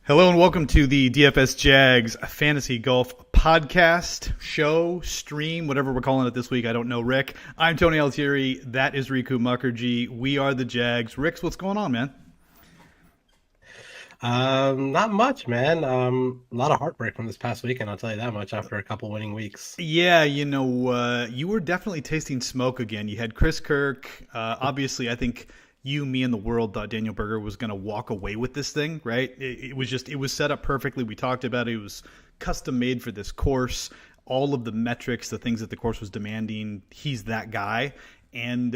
Hello and welcome to the DFS Jags Fantasy Golf podcast, show, stream, whatever we're calling it this week. I don't know, Rick. I'm Tony Altieri. That is Riku Mukherjee. We are the Jags. Ricks, what's going on, man? Not much, man. A lot of heartbreak from this past weekend, I'll tell you that much, after a couple winning weeks. Yeah, you were definitely tasting smoke again. You had Chris Kirk. Obviously, I think you, me, and the world thought Daniel Berger was going to walk away with this thing, right? It was set up perfectly. We talked about it. It was custom made for this course. All of the metrics, the things that the course was demanding, he's that guy. And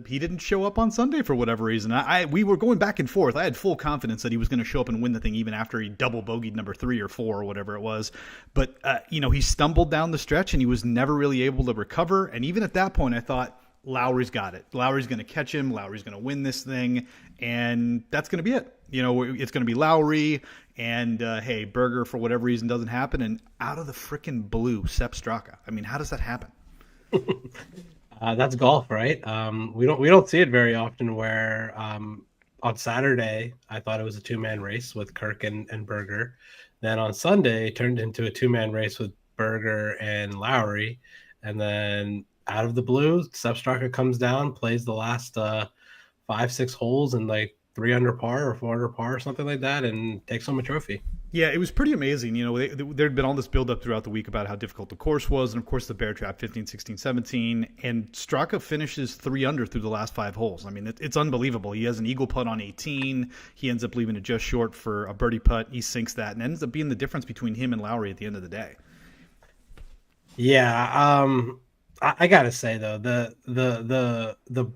he didn't show up on Sunday for whatever reason. We were going back and forth. I had full confidence that he was going to show up and win the thing, even after he double bogeyed number 3 or 4 or whatever it was. But he stumbled down the stretch and he was never really able to recover. And even at that point, I thought Lowry's got it. Lowry's going to catch him. Lowry's going to win this thing, and that's going to be it. It's going to be Lowry. And hey, Berger for whatever reason doesn't happen. And out of the freaking blue, Sepp Straka. I mean, how does that happen? That's golf, right? We don't see it very often. Where on Saturday, I thought it was a two-man race with Kirk and Berger. Then on Sunday, it turned into a two-man race with Berger and Lowry. And then out of the blue, Sepp Straka comes down, plays the last 5-6 holes and like 3 under par or 4 under par or something like that, and takes home a trophy. Yeah, it was pretty amazing. There'd been all this buildup throughout the week about how difficult the course was, and of course the bear trap 15, 16, 17. And Straka finishes 3 under through the last 5 holes. I mean, it's unbelievable. He has an eagle putt on 18. He ends up leaving it just short for a birdie putt. He sinks that and ends up being the difference between him and Lowry at the end of the day. Yeah, I gotta say though, the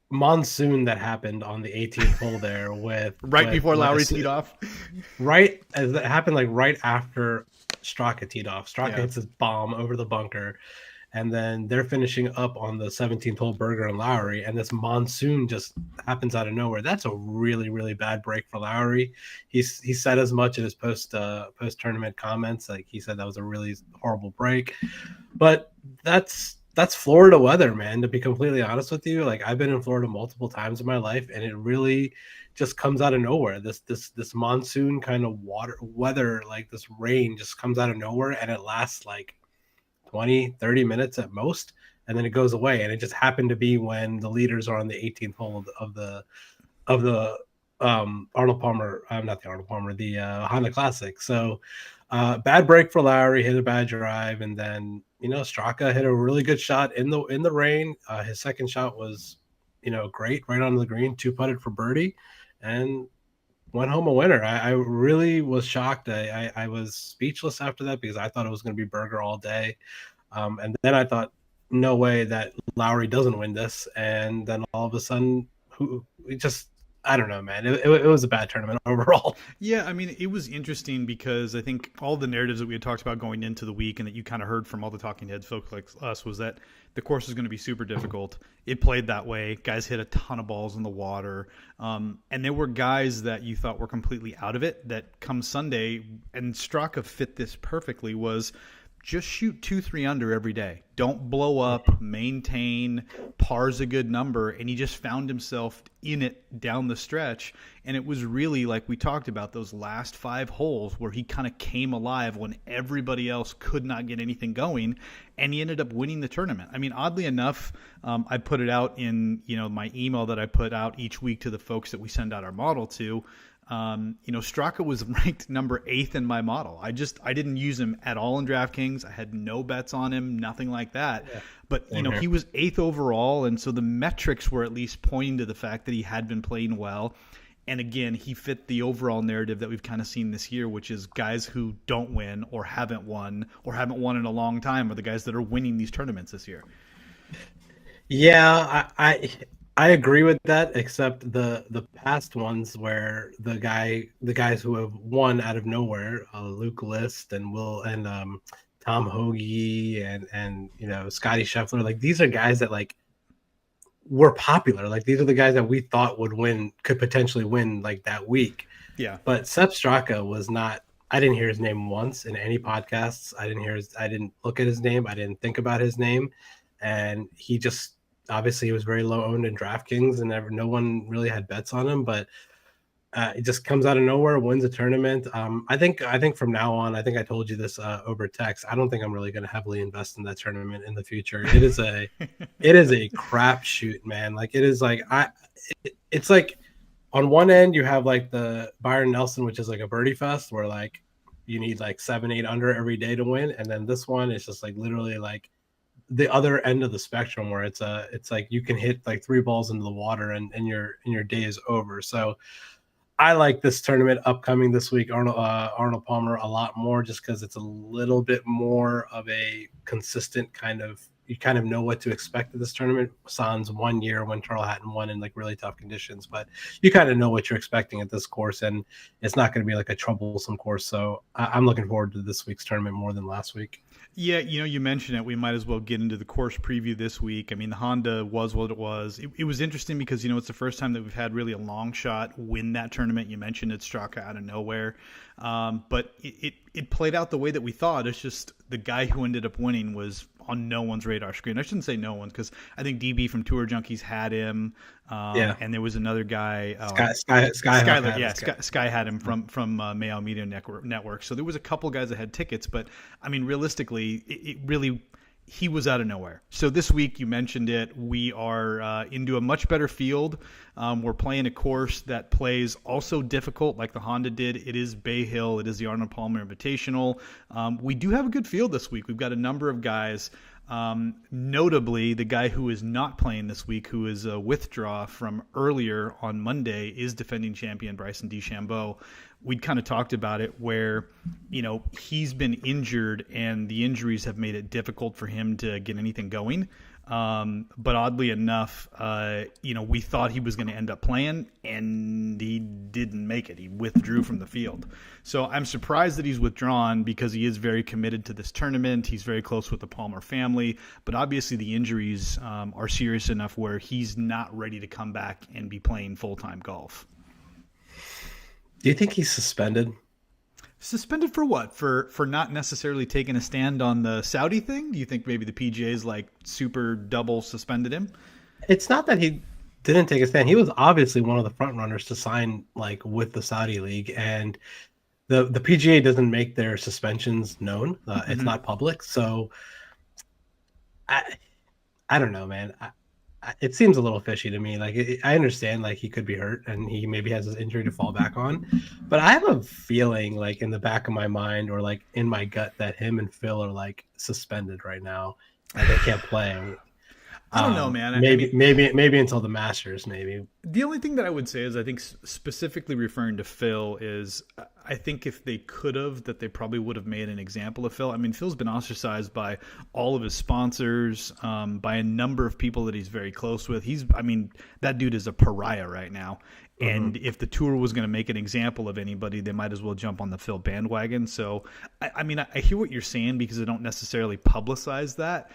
monsoon that happened on the 18th hole there Right with before Lowry teed off. right as it happened, like right after Straka teed off. Straka Yeah. hits his bomb over the bunker, and then they're finishing up on the 17th hole, Berger and Lowry, and this monsoon just happens out of nowhere. That's a really, really bad break for Lowry. He said as much in his post tournament comments. Like, he said that was a really horrible break, but that's Florida weather, man. To be completely honest with you, like, I've been in Florida multiple times in my life, and it really just comes out of nowhere. This monsoon kind of weather, like this rain, just comes out of nowhere, and it lasts like 20-30 minutes at most, and then it goes away. And it just happened to be when the leaders are on the 18th hole of the Arnold Palmer, not the Arnold Palmer, the Honda Classic. So bad break for Lowry, hit a bad drive, and then Straka hit a really good shot in the rain. His second shot was great, right on the green, 2-putted for birdie, and went home a winner. I really was shocked. I was speechless after that, because I thought it was going to be Berger all day. And then I thought, no way that Lowry doesn't win this. And then all of a sudden, I don't know, man. It was a bad tournament overall. Yeah, I mean, it was interesting because I think all the narratives that we had talked about going into the week and that you kind of heard from all the talking heads, folks like us, was that the course is going to be super difficult. It played that way. Guys hit a ton of balls in the water. And there were guys that you thought were completely out of it that come Sunday, and Straka fit this perfectly, was just shoot 2-3 under every day. Don't blow up, maintain, par's a good number. And he just found himself in it down the stretch. And it was really, like we talked about, those last 5 holes where he kind of came alive when everybody else could not get anything going. And he ended up winning the tournament. I mean, oddly enough, I put it out in my email that I put out each week to the folks that we send out our model to. Straka was ranked number 8 in my model. I didn't use him at all in DraftKings. I had no bets on him, nothing like that. Yeah. But, he was 8th overall. And so the metrics were at least pointing to the fact that he had been playing well. And again, he fit the overall narrative that we've kind of seen this year, which is guys who don't win or haven't won in a long time are the guys that are winning these tournaments this year. Yeah, I agree with that, except the past ones where the guys who have won out of nowhere, Luke List and Tom Hoagie and Scotty Scheffler, like, these are guys that like were popular. Like, these are the guys that we thought could potentially win like that week. Yeah. But Sepp Straka was not. I didn't hear his name once in any podcasts. I didn't look at his name. I didn't think about his name, and he just. Obviously, he was very low owned in DraftKings, and no one really had bets on him. But It just comes out of nowhere, wins a tournament. I think from now on, I think I told you this over text. I don't think I'm really going to heavily invest in that tournament in the future. It is a crapshoot, man. Like it is like it's like on one end you have like the Byron Nelson, which is like a birdie fest where like you need like 7-8 under every day to win, and then this one is just like literally like the other end of the spectrum where it's like you can hit like 3 balls into the water and your day is over. So I like this tournament upcoming this week, Arnold Palmer, a lot more just because it's a little bit more of a consistent kind of, you kind of know what to expect of this tournament. Sans 1 year when Charles Hatton won in like really tough conditions, but you kind of know what you're expecting at this course, and it's not going to be like a troublesome course. So I'm looking forward to this week's tournament more than last week. Yeah, you mentioned it. We might as well get into the course preview this week. I mean, the Honda was what it was. It was interesting because, it's the first time that we've had really a long shot win that tournament. You mentioned it struck out of nowhere. But it played out the way that we thought. It's just the guy who ended up winning was on no one's radar screen. I shouldn't say no one because I think DB from Tour Junkies had him. And there was another guy. Sky had him from Mayo Media Network. So there was a couple guys that had tickets, but I mean, realistically, it really he was out of nowhere. So this week, you mentioned it, we are into a much better field. We're playing a course that plays also difficult like the Honda did. It is Bay Hill. It is the Arnold Palmer Invitational. We do have a good field this week. We've got a number of guys. Notably, the guy who is not playing this week, who is a withdraw from earlier on Monday, is defending champion Bryson DeChambeau. We'd kind of talked about it where, he's been injured and the injuries have made it difficult for him to get anything going. But oddly enough, we thought he was going to end up playing and he didn't make it. He withdrew from the field. So I'm surprised that he's withdrawn because he is very committed to this tournament. He's very close with the Palmer family, but obviously the injuries are serious enough where he's not ready to come back and be playing full-time golf. Do you think he's suspended? Suspended for what? For not necessarily taking a stand on the Saudi thing? Do you think maybe the PGA's like super double suspended him? It's not that he didn't take a stand. He was obviously one of the front runners to sign like with the Saudi league, and the PGA doesn't make their suspensions known. It's not public, so I don't know, man. It seems a little fishy to me. Like I understand, like he could be hurt and he maybe has his injury to fall back on, but I have a feeling, like in the back of my mind or like in my gut, that him and Phil are like suspended right now and they can't play. I don't know, man. Maybe until the Masters, maybe. The only thing that I would say is I think specifically referring to Phil is I think if they could have, that they probably would have made an example of Phil. I mean, Phil's been ostracized by all of his sponsors, by a number of people that he's very close with. That dude is a pariah right now. And if the tour was going to make an example of anybody, they might as well jump on the Phil bandwagon. So, I hear what you're saying because they don't necessarily publicize that,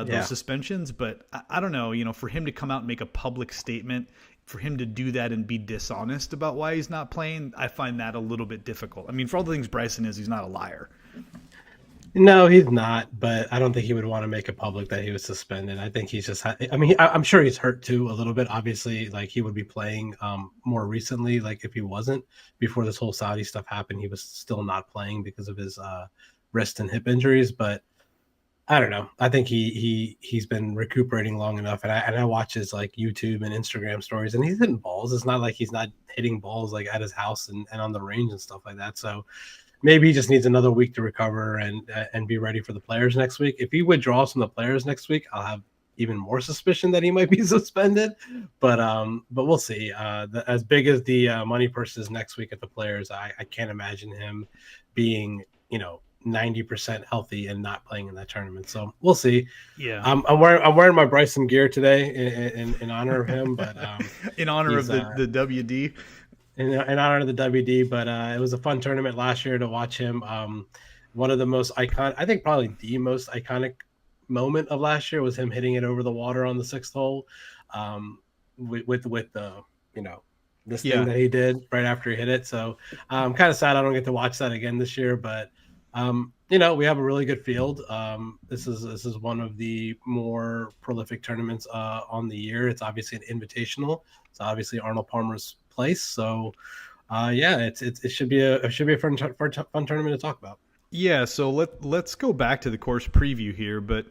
those suspensions. But I don't know, for him to come out and make a public statement, for him to do that and be dishonest about why he's not playing, I find that a little bit difficult. I mean, for all the things Bryson is, he's not a liar. No, he's not, but I don't think he would want to make it public that he was suspended. I think he's just, I'm sure he's hurt too a little bit. Obviously, like he would be playing more recently. Like if he wasn't, before this whole Saudi stuff happened, he was still not playing because of his wrist and hip injuries. But I don't know. I think he's been recuperating long enough. And I watch his like YouTube and Instagram stories, and he's hitting balls. It's not like he's not hitting balls like at his house and on the range and stuff like that. So maybe he just needs another week to recover and be ready for the Players next week. If he withdraws from the Players next week, I'll have even more suspicion that he might be suspended. But we'll see. As big as the money purse is next week at the Players, I can't imagine him being 90% healthy and not playing in that tournament. So we'll see. Yeah, I'm wearing my Bryson gear today in honor of him, but in honor of the WD. In honor of the WD, but it was a fun tournament last year to watch him. One of the most iconic, I think probably the most iconic moment of last year was him hitting it over the water on the 6th hole, with the this thing that he did right after he hit it. So I'm kind of sad I don't get to watch that again this year, but we have a really good field. This is one of the more prolific tournaments on the year. It's obviously an invitational. It's obviously Arnold Palmer's place. So Yeah, it should be a fun tournament to talk about. Yeah, so let's go back to the course preview here, but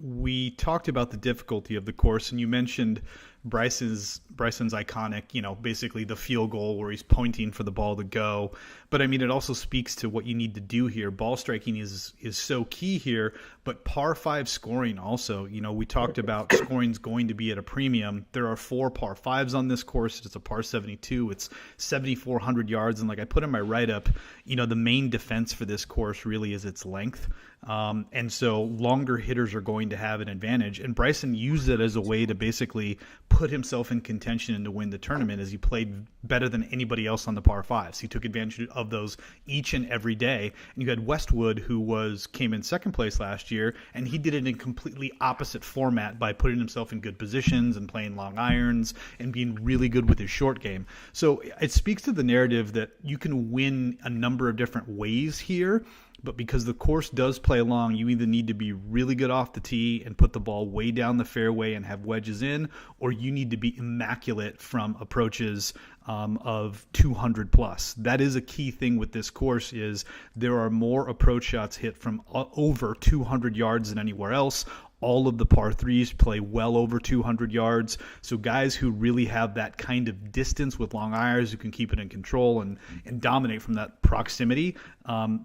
we talked about the difficulty of the course, and you mentioned Bryson's iconic, basically the field goal where he's pointing for the ball to go. But I mean, it also speaks to what you need to do here. Ball striking is so key here, but par 5 scoring also. We talked about scoring's going to be at a premium. There are 4 par 5s on this course. It's a par 72. It's 7,400 yards, and like I put in my write-up, the main defense for this course really is its length. And so longer hitters are going to have an advantage. And Bryson used it as a way to basically put himself in contention and to win the tournament, as he played better than anybody else on the par 5s. He took advantage of those each and every day. And you had Westwood, who came in second place last year, and he did it in completely opposite format by putting himself in good positions and playing long irons and being really good with his short game. So it speaks to the narrative that you can win a number of different ways here. But because the course does play long, you either need to be really good off the tee and put the ball way down the fairway and have wedges in, or you need to be immaculate from approaches of 200 plus. That is a key thing with this course, is there are more approach shots hit from over 200 yards than anywhere else. All of the par 3s play well over 200 yards. So guys who really have that kind of distance with long irons, who can keep it in control and dominate from that proximity,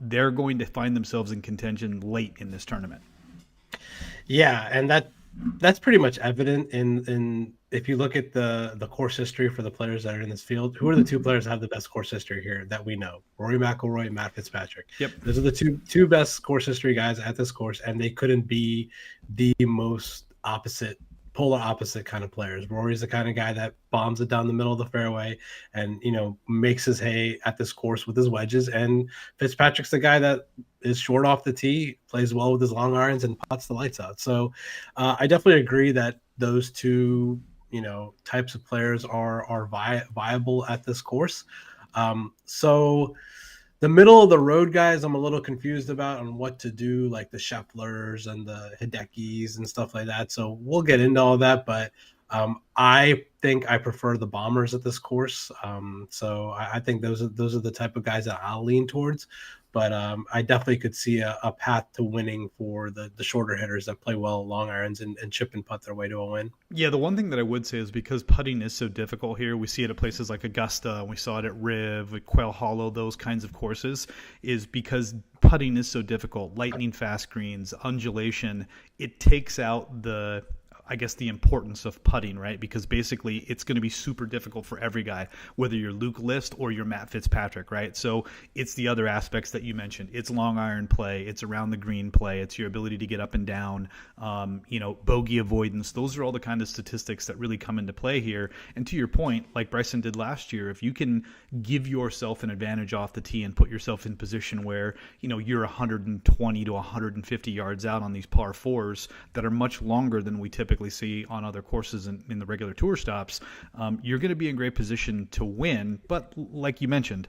they're going to find themselves in contention late in this tournament. Yeah, and that's pretty much evident in if you look at the course history for the players that are in this field. Who are the 2 players that have the best course history here that we know? Rory McIlroy and Matt Fitzpatrick. Yep. Those are the two best course history guys at this course, and they couldn't be the most polar opposite kind of players. Rory's the kind of guy that bombs it down the middle of the fairway and makes his hay at this course with his wedges, and Fitzpatrick's the guy that is short off the tee, plays well with his long irons, and pots the lights out. So I definitely agree that those 2 types of players are viable at this course. So the middle of the road guys, I'm a little confused about on what to do, like the Schefflers and the Hidekis and stuff like that. So we'll get into all that, but I think I prefer the bombers at this course. So I think those are the type of guys that I'll lean towards. But I definitely could see a path to winning for the shorter hitters that play well long irons and chip and putt their way to a win. Yeah, the one thing that I would say is because putting is so difficult here, we see it at places like Augusta, we saw it at Riv, at Quail Hollow, those kinds of courses, is because putting is so difficult. Lightning fast greens, undulation, it takes out the importance of putting, right? Because basically it's going to be super difficult for every guy, whether you're Luke List or you're Matt Fitzpatrick, right? So it's the other aspects that you mentioned. It's long iron play. It's around the green play. It's your ability to get up and down, bogey avoidance. Those are all the kind of statistics that really come into play here. And to your point, like Bryson did last year, if you can give yourself an advantage off the tee and put yourself in position where, you're 120 to 150 yards out on these par 4s that are much longer than we typically see on other courses in the regular tour stops, you're going to be in great position to win. But like you mentioned,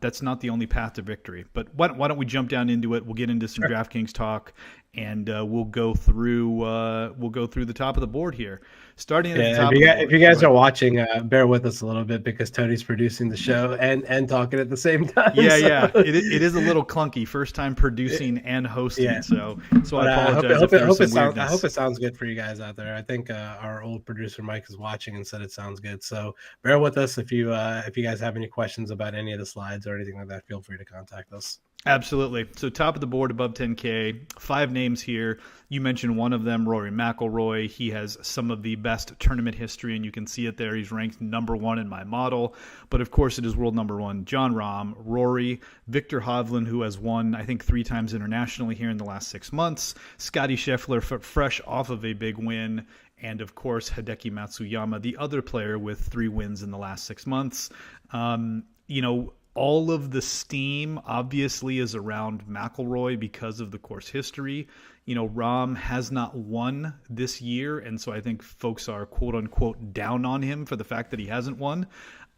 that's not the only path to victory. But why don't we jump down into it? We'll get into some DraftKings talk, and we'll go through the top of the board here. Starting at the top. If you guys are watching, bear with us a little bit because Tony's producing the show and talking at the same time. Yeah. It is a little clunky. First time producing and hosting. Yeah. So I apologize. I hope it sounds good for you guys out there. I think our old producer Mike is watching and said it sounds good. So bear with us. If you guys have any questions about any of the slides or anything like that, feel free to contact us. Absolutely. So top of the board above 10K, 5 names here. You mentioned one of them, Rory McIlroy. He has some of the best tournament history, and you can see it there. He's ranked number 1 in my model. But, of course, it is world number 1, Jon Rahm, Rory, Viktor Hovland, who has won, I think, 3 times internationally here in the last 6 months, Scottie Scheffler, fresh off of a big win, and, of course, Hideki Matsuyama, the other player with 3 wins in the last 6 months. All of the steam obviously is around McIlroy because of the course history. Rahm has not won this year, and so I think folks are quote-unquote down on him for the fact that he hasn't won.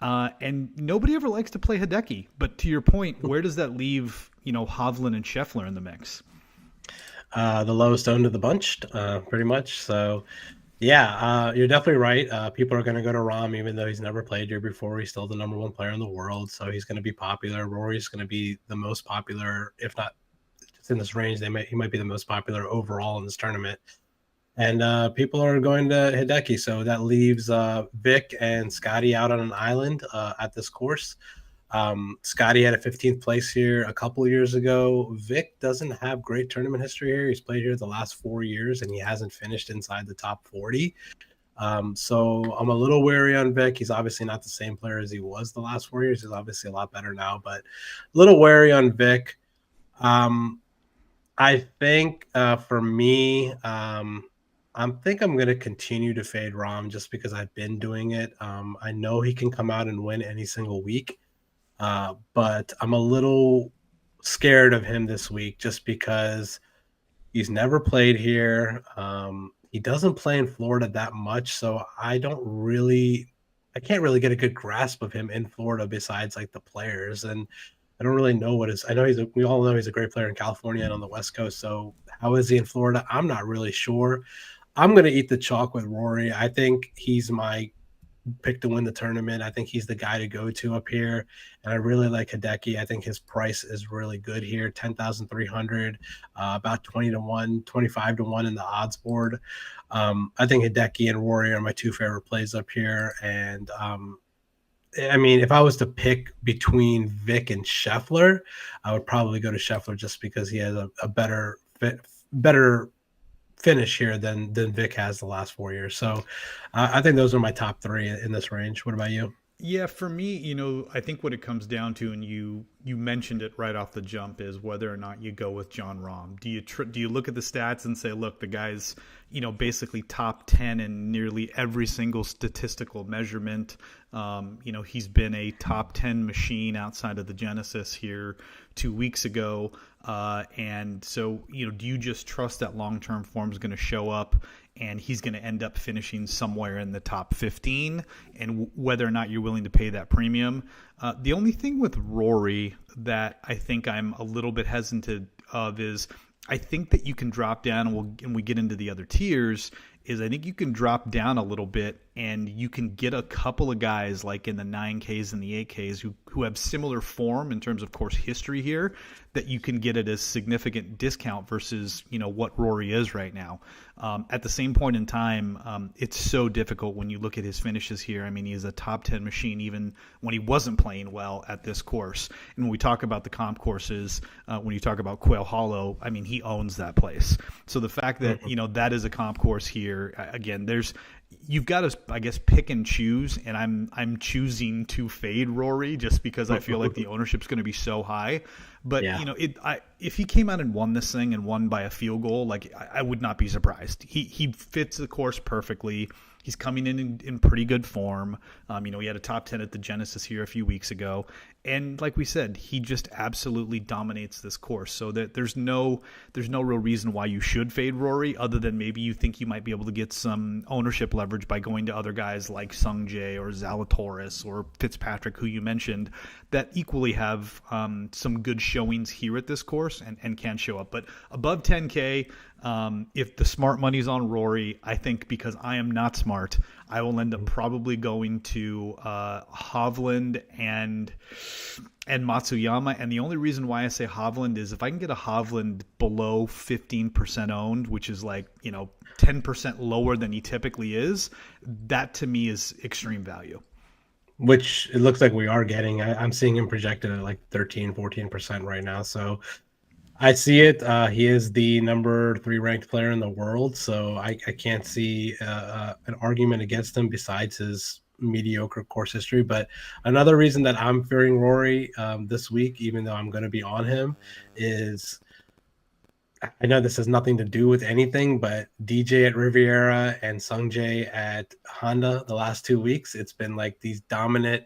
And nobody ever likes to play Hideki. But to your point, where does that leave, Hovland and Scheffler in the mix? The lowest owned of the bunch, pretty much. So, Yeah, you're definitely right. People are going to go to Rom, even though he's never played here before. He's still the number one player in the world, so he's going to be popular. Rory's going to be the most popular, if not just in this range. He might be the most popular overall in this tournament. And people are going to Hideki, so that leaves Vic and Scotty out on an island at this course. Scotty had a 15th place here a couple years ago. Vic doesn't have great tournament history here. He's played here the last 4 years and he hasn't finished inside the top 40. So I'm a little wary on Vic. He's obviously not the same player as he was the last 4 years. He's obviously a lot better now, but a little wary on Vic. I think for me, I think I'm going to continue to fade Rom just because I've been doing it. I know he can come out and win any single week. But I'm a little scared of him this week just because he's never played here. He doesn't play in Florida that much, so I can't really get a good grasp of him in Florida besides like the players. And I don't really know we all know he's a great player in California and on the West Coast. So how is he in Florida? I'm not really sure. I'm going to eat the chalk with Rory. I think he's my pick to win the tournament. I think he's the guy to go to up here. And I really like Hideki. I think his price is really good here. 10,300, about 20 to 1, 25 to 1 in the odds board. I think Hideki and Rory are my two favorite plays up here. And I mean, if I was to pick between Vic and Scheffler, I would probably go to Scheffler just because he has a better finish here than Vic has the last 4 years. So I think those are my top three in this range. What about you? Yeah, for me, I think what it comes down to, and you mentioned it right off the jump, is whether or not you go with John Rahm. Do you look at the stats and say, look, the guy's basically top 10 in nearly every single statistical measurement. He's been a top 10 machine outside of the Genesis here 2 weeks ago, and so do you just trust that long term form is going to show up? And he's going to end up finishing somewhere in the top 15, and whether or not you're willing to pay that premium. The only thing with Rory that I think I'm a little bit hesitant of is I think that you can drop down, and we get into the other tiers, is I think you can drop down a little bit and you can get a couple of guys like in the 9Ks and the 8Ks who have similar form in terms of course history here, that you can get at a significant discount versus what Rory is right now. At the same point in time, it's so difficult when you look at his finishes here. I mean, he's a top 10 machine even when he wasn't playing well at this course. And when we talk about the comp courses, when you talk about Quail Hollow, I mean, he owns that place. So the fact that that is a comp course here, again, you've got to, I guess, pick and choose, and I'm choosing to fade Rory just because I feel like the ownership's going to be so high. But if he came out and won this thing and won by a field goal, like I would not be surprised. He fits the course perfectly. He's coming in pretty good form. He had a top 10 at the Genesis here a few weeks ago. And like we said, he just absolutely dominates this course. So that there's no real reason why you should fade Rory, other than maybe you think you might be able to get some ownership leverage by going to other guys like Sung Jae or Zalatoris or Fitzpatrick, who you mentioned, that equally have some good showings here at this course and can show up. But above 10K, if the smart money's on Rory, I think because I am not smart, I will end up probably going to Hovland and Matsuyama. And the only reason why I say Hovland is if I can get a Hovland below 15% owned, which is like 10% lower than he typically is, that to me is extreme value. Which it looks like we are getting. I'm seeing him projected at like 13, 14% right now. So I see it. He is the number 3 ranked player in the world, so I can't see an argument against him besides his mediocre course history. But another reason that I'm fearing Rory this week, even though I'm going to be on him, is I know this has nothing to do with anything, but DJ at Riviera and Sungjae at Honda the last 2 weeks, it's been like these dominant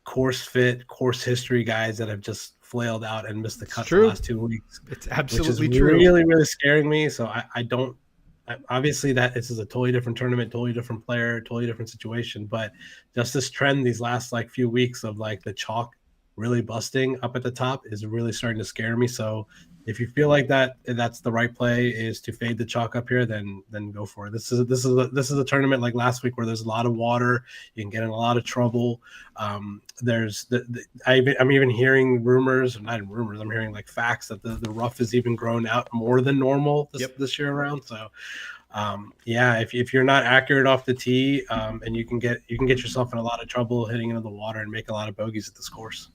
course fit, course history guys that have just flailed out and missed the cut the last 2 weeks. It's absolutely which is true. Really, really scaring me. So I don't. Obviously, that this is a totally different tournament, totally different player, totally different situation. But just this trend these last like few weeks of like the chalk really busting up at the top is really starting to scare me. So if you feel like that's the right play is to fade the chalk up here, then go for it. This is a tournament like last week where there's a lot of water. You can get in a lot of trouble. I'm even hearing rumors, not even rumors. I'm hearing like facts that the rough has even grown out more than normal this year around. So if you're not accurate off the tee, and you can get yourself in a lot of trouble hitting into the water and make a lot of bogeys at this course.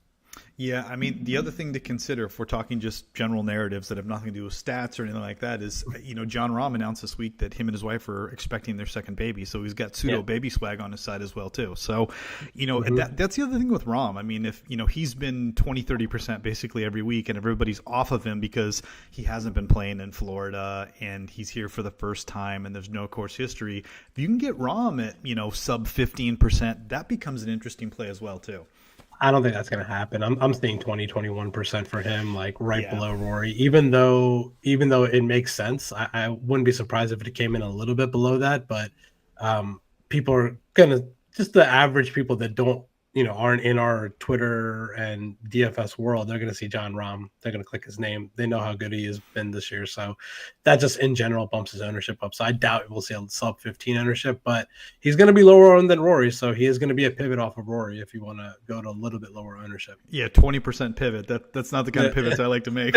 Yeah, I mean, the other thing to consider if we're talking just general narratives that have nothing to do with stats or anything like that is, John Rahm announced this week that him and his wife are expecting their second baby. So he's got pseudo baby swag on his side as well, too. So, that's the other thing with Rahm. I mean, if, he's been 20, 30% basically every week and everybody's off of him because he hasn't been playing in Florida and he's here for the first time and there's no course history. If you can get Rahm at, sub 15%, that becomes an interesting play as well, too. I don't think that's going to happen. I'm seeing 21% for him, like below Rory. Even though it makes sense, I wouldn't be surprised if it came in a little bit below that. But people are gonna, just the average people that don't aren't in our Twitter and DFS world, they're gonna see John Rahm. They're gonna click his name. They know how good he has been this year. So that just in general bumps his ownership up. So I doubt we'll see a sub 15 ownership, but he's gonna be lower owned than Rory. So he is gonna be a pivot off of Rory if you want to go to a little bit lower ownership. Yeah, 20% pivot. That's not the kind of pivots I like to make.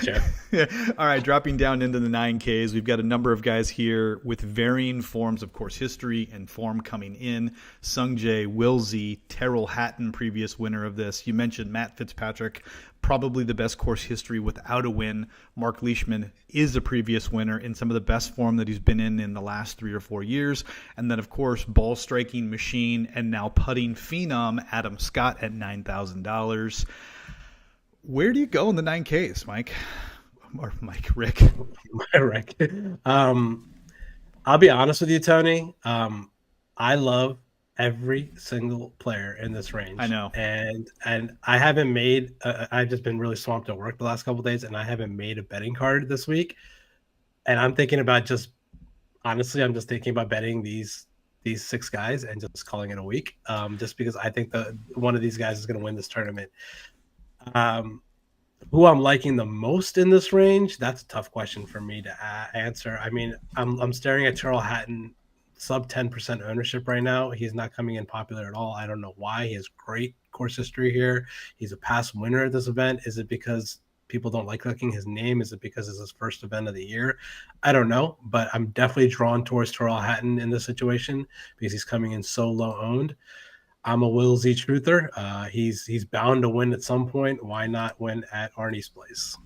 Sure. Yeah. All right, dropping down into the 9Ks, we've got a number of guys here with varying forms of course history and form coming in. Sungjae, Willsey, Terrell Hatton, previous winner of this. You mentioned Matt Fitzpatrick, probably the best course history without a win. Mark Leishman is a previous winner in some of the best form that he's been in the last 3 or 4 years. And then, of course, ball striking machine and now putting phenom Adam Scott at $9,000. Where do you go in the 9Ks, Mike? Or Rick? Rick. I'll be honest with you, Tony. I love every single player in this range. I know. And I haven't made I've just been really swamped at work the last couple of days, and I haven't made a betting card this week. And I'm thinking about I'm just thinking about betting these 6 guys and just calling it a week. Just because I think one of these guys is going to win this tournament. Who I'm liking the most in this range, that's a tough question for me to answer. I mean, I'm staring at Terrell Hatton, sub 10% ownership right now. He's not coming in popular at all. I don't know why. He has great course history here. He's a past winner at this event. Is it because people don't like clicking his name? Is it because it's his first event of the year? I don't know, but I'm definitely drawn towards Terrell Hatton in this situation because he's coming in so low owned. I'm a Willsey truther. He's bound to win at some point. Why not win at Arnie's place?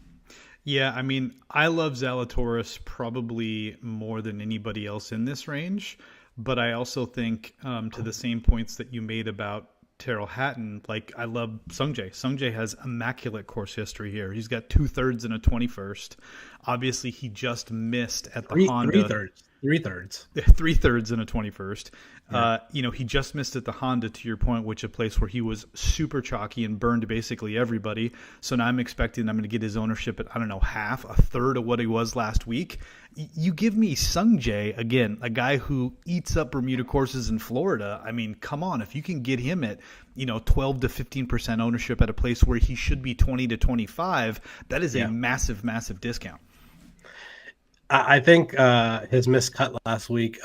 Yeah, I mean, I love Zalatoris probably more than anybody else in this range, but I also think to the same points that you made about Terrell Hatton, like I love Sungjae. Sungjae has immaculate course history here. He's got 2/3 and a 21st. Obviously, he just missed at the Honda. 3/3. 3/3 and a 21st. Yeah. He just missed at the Honda, to your point, which is a place where he was super chalky and burned basically everybody. So now I'm expecting I'm going to get his ownership at, I don't know, half, a third of what he was last week. You give me Sungjae, again, a guy who eats up Bermuda courses in Florida. I mean, come on, if you can get him at 12 to 15% ownership at a place where he should be 20 to 25, that is a massive, massive discount. I think his missed cut last week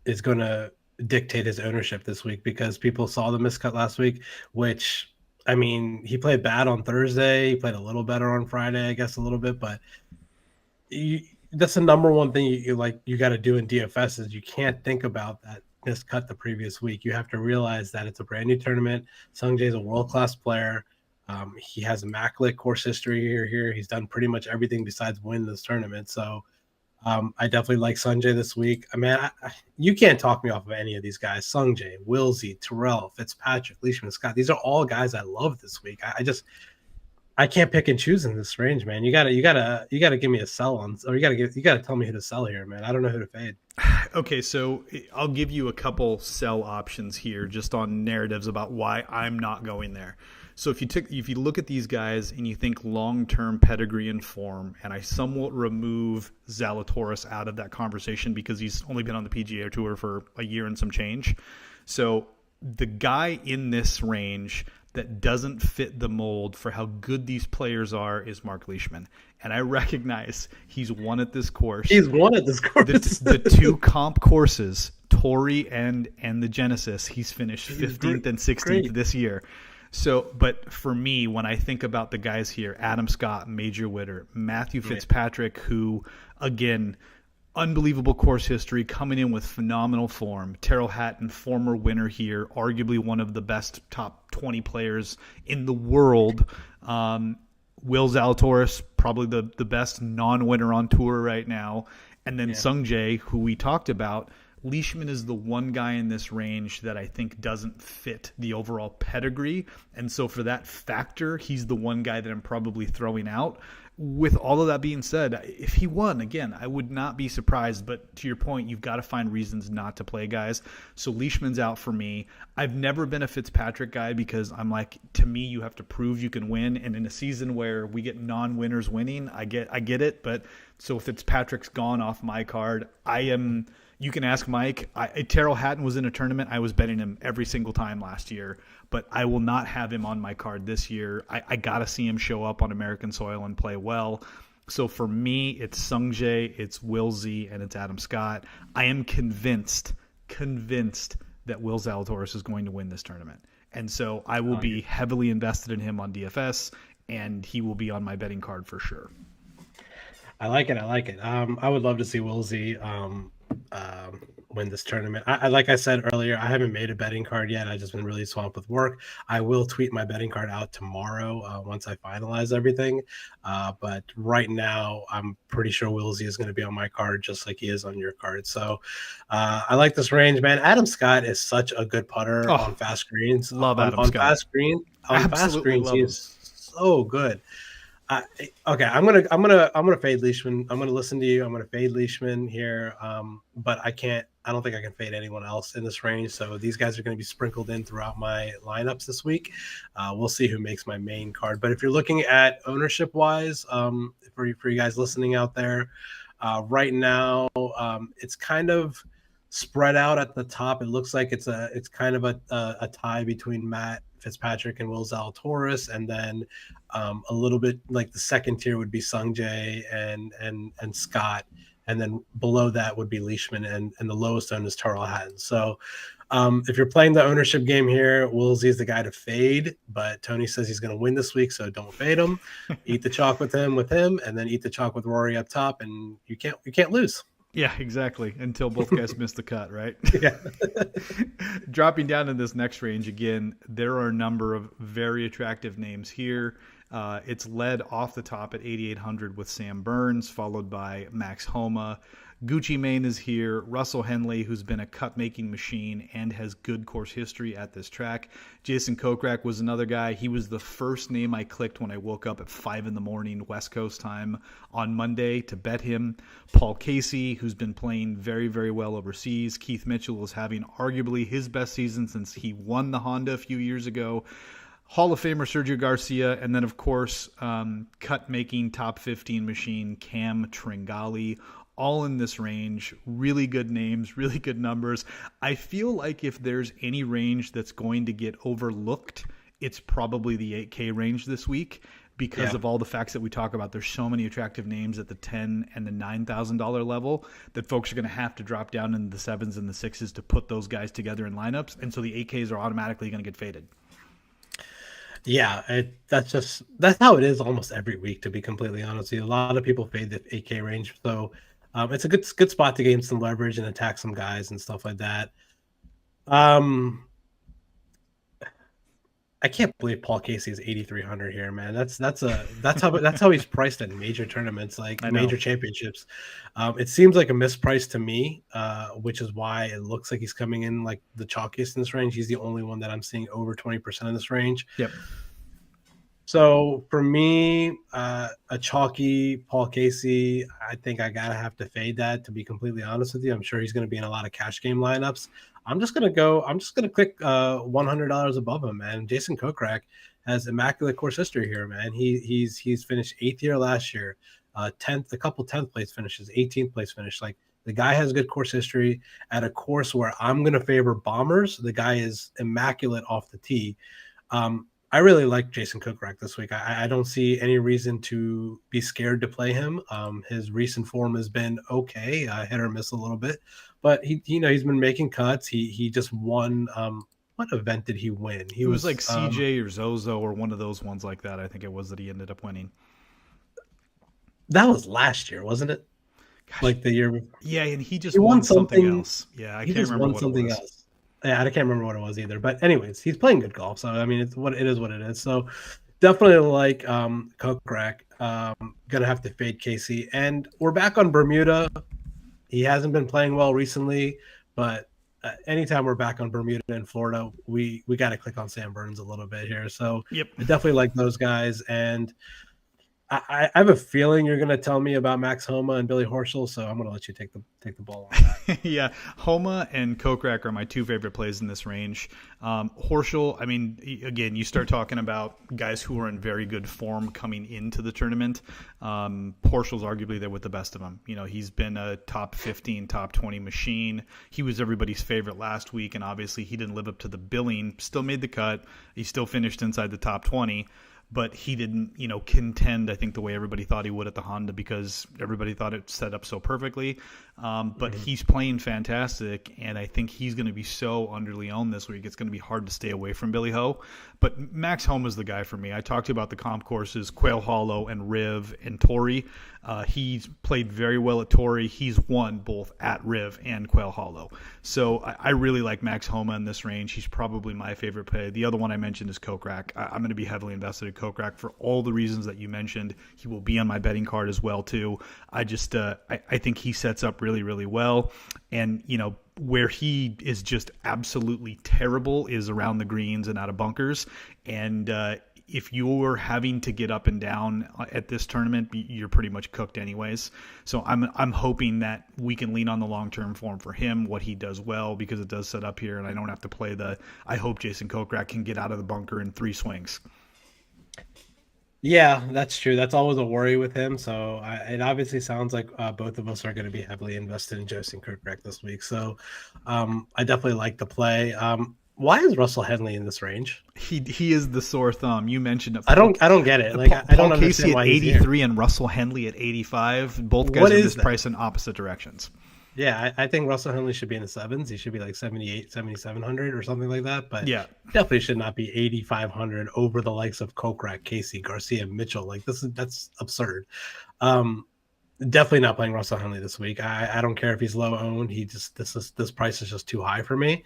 is going to dictate his ownership this week because people saw the missed cut last week, which, I mean, he played bad on Thursday. He played a little better on Friday, I guess a little bit, but that's the number one thing you got to do in DFS is you can't think about that missed cut the previous week. You have to realize that it's a brand new tournament. Sungjae is a world-class player. He has immaculate course history here. He's done pretty much everything besides win this tournament. So I definitely like Sungjae this week. I mean, you can't talk me off of any of these guys. Sungjae, Willsey, Terrell, Fitzpatrick, Leishman, Scott. These are all guys I love this week. I can't pick and choose in this range, man. You gotta give me a sell on, or you gotta tell me who to sell here, man. I don't know who to fade. Okay, so I'll give you a couple sell options here, just on narratives about why I'm not going there. So if you look at these guys and you think long-term pedigree and form, and I somewhat remove Zalatoris out of that conversation because he's only been on the PGA Tour for a year and some change. So the guy in this range that doesn't fit the mold for how good these players are is Mark Leishman. And I recognize he's won at this course. He's won at this course. The two comp courses, Torrey and the Genesis, he's finished 15th and 16th this year. So, but for me, when I think about the guys here, Adam Scott, major winner, Matthew Fitzpatrick, who, again, unbelievable course history, coming in with phenomenal form. Terrell Hatton, former winner here, arguably one of the best top 20 players in the world. Will Zalatoris, probably the best non-winner on tour right now. And then Sung Jae, who we talked about. Leishman is the one guy in this range that I think doesn't fit the overall pedigree. And so for that factor, he's the one guy that I'm probably throwing out. With all of that being said, if he won, again, I would not be surprised. But to your point, you've got to find reasons not to play guys. So Leishman's out for me. I've never been a Fitzpatrick guy because I'm like, to me, you have to prove you can win. And in a season where we get non-winners winning, I get it. But so Fitzpatrick's gone off my card. You can ask Mike. Terrell Hatton was in a tournament. I was betting him every single time last year, but I will not have him on my card this year. I got to see him show up on American soil and play well. So for me, it's Sung Jae, it's Will Z, and it's Adam Scott. I am convinced that Will Zalatoris is going to win this tournament. And so I will be heavily invested in him on DFS, and he will be on my betting card for sure. I like it. I would love to see Will Z win this tournament. Like I said earlier, I haven't made a betting card yet. I've just been really swamped with work. I will tweet my betting card out tomorrow once I finalize everything. But right now, I'm pretty sure Will Z is going to be on my card just like he is on your card. So I like this range, man. Adam Scott is such a good putter on fast greens. Love Adam Scott. On fast greens, he is so good. Okay, I'm gonna fade Leishman. I'm gonna listen to you. I'm gonna fade Leishman here, but I don't think I can fade anyone else in this range. So these guys are going to be sprinkled in throughout my lineups this week. We'll see who makes my main card. But if you're looking at ownership wise, for you guys listening out there, right now it's kind of spread out at the top. It looks like it's kind of a tie between Matt Fitzpatrick and Will Zalatoris, and then a little bit like the second tier would be Sung Jae and Scott, and then below that would be Leishman, and the lowest owned is Terrell Hatton. So if you're playing the ownership game here, Will Z is the guy to fade, but Tony says he's going to win this week, so don't fade him. Eat the chalk with him, and then eat the chalk with Rory up top, and you can't lose. Yeah, exactly. Until both guys miss the cut, right? Yeah. Dropping down in this next range, again, there are a number of very attractive names here. It's led off the top at 8,800 with Sam Burns, followed by Max Homa. Gucci Mane is here. Russell Henley, who's been a cut-making machine and has good course history at this track. Jason Kokrak was another guy. He was the first name I clicked when I woke up at 5 a.m. West Coast time on Monday to bet him. Paul Casey, who's been playing very, very well overseas. Keith Mitchell is having arguably his best season since he won the Honda a few years ago. Hall of Famer Sergio Garcia, and then, of course, cut-making top 15 machine Cam Tringali, all in this range. Really good names, really good numbers. I feel like if there's any range that's going to get overlooked, it's probably the 8K range this week because of all the facts that we talk about. There's so many attractive names at the $10,000 and the $9,000 level that folks are going to have to drop down into the 7s and the 6s to put those guys together in lineups, and so the 8Ks are automatically going to get faded. Yeah, that's how it is almost every week, to be completely honest with you. A lot of people fade the 8K range, so it's a good spot to gain some leverage and attack some guys and stuff like that. I can't believe Paul Casey is 8,300 here, man. That's how he's priced in major tournaments, like major championships. It seems like a misprice to me, which is why it looks like he's coming in like the chalkiest in this range. He's the only one that I'm seeing over 20% in this range. Yep. So for me, a chalky Paul Casey, I think I gotta have to fade that, to be completely honest with you. I'm sure he's going to be in a lot of cash game lineups. I'm just gonna click $100 above him, man. Jason Kokrak has immaculate course history here, man. He's finished 8th year last year, 10th, a couple 10th place finishes, 18th place finish. Like, the guy has good course history at a course where I'm gonna favor bombers. The guy is immaculate off the tee. I really like Jason Kokrak this week. I don't see any reason to be scared to play him. His recent form has been okay, hit or miss a little bit, but he's been making cuts. He just won. What event did he win? It was like CJ or Zozo or one of those ones like that. I think it was that he ended up winning. That was last year, wasn't it? Gosh, like the year. Yeah, and he just won something else. Yeah, I can't remember what it was. Else. Yeah, I can't remember what it was either. But anyways, he's playing good golf. So I mean, it's what it is. So definitely like Kokrak. Gonna have to fade Casey. And we're back on Bermuda. He hasn't been playing well recently, but anytime we're back on Bermuda and Florida, we got to click on Sam Burns a little bit here. So yep. I definitely like those guys. And I have a feeling you're going to tell me about Max Homa and Billy Horschel, so I'm going to let you take the ball on that. Yeah, Homa and Kokrak are my two favorite plays in this range. Horschel, I mean, again, you start talking about guys who are in very good form coming into the tournament. Horschel's arguably there with the best of them. He's been a top 15, top 20 machine. He was everybody's favorite last week, and obviously he didn't live up to the billing. Still made the cut. He still finished inside the top 20. But he didn't, contend, I think, the way everybody thought he would at the Honda because everybody thought it set up so perfectly. But he's playing fantastic, and I think he's going to be so underly owned this week. It's going to be hard to stay away from Billy Ho. But Max Homa is the guy for me. I talked to you about the comp courses, Quail Hollow and Riv and Torrey. He's played very well at Torrey. He's won both at Riv and Quail Hollow. So I really like Max Homa in this range. He's probably my favorite play. The other one I mentioned is Kokrak. I'm going to be heavily invested in Kokrak for all the reasons that you mentioned. He will be on my betting card as well, too. I just I think he sets up really, really well. And, where he is just absolutely terrible is around the greens and out of bunkers. And if you're having to get up and down at this tournament, you're pretty much cooked anyways. So I'm hoping that we can lean on the long-term form for him, what he does well, because it does set up here, and I don't have to play I hope Jason Kokrak can get out of the bunker in 3 swings. Yeah, that's true. That's always a worry with him. So it obviously sounds like both of us are going to be heavily invested in Jason Kokrak this week. So I definitely like the play. Why is Russell Henley in this range? He is the sore thumb. You mentioned it. I don't get it. Like I don't understand why Casey at 83 and Russell Henley at 85. Both guys are this price in opposite directions. Yeah, I think Russell Henley should be in the 7s. He should be like 78, 7,700 or something like that. But yeah, definitely should not be 8,500 over the likes of Kokrak, Casey, Garcia, Mitchell. Like that's absurd. Definitely not playing Russell Henley this week. I don't care if he's low owned. This price is just too high for me.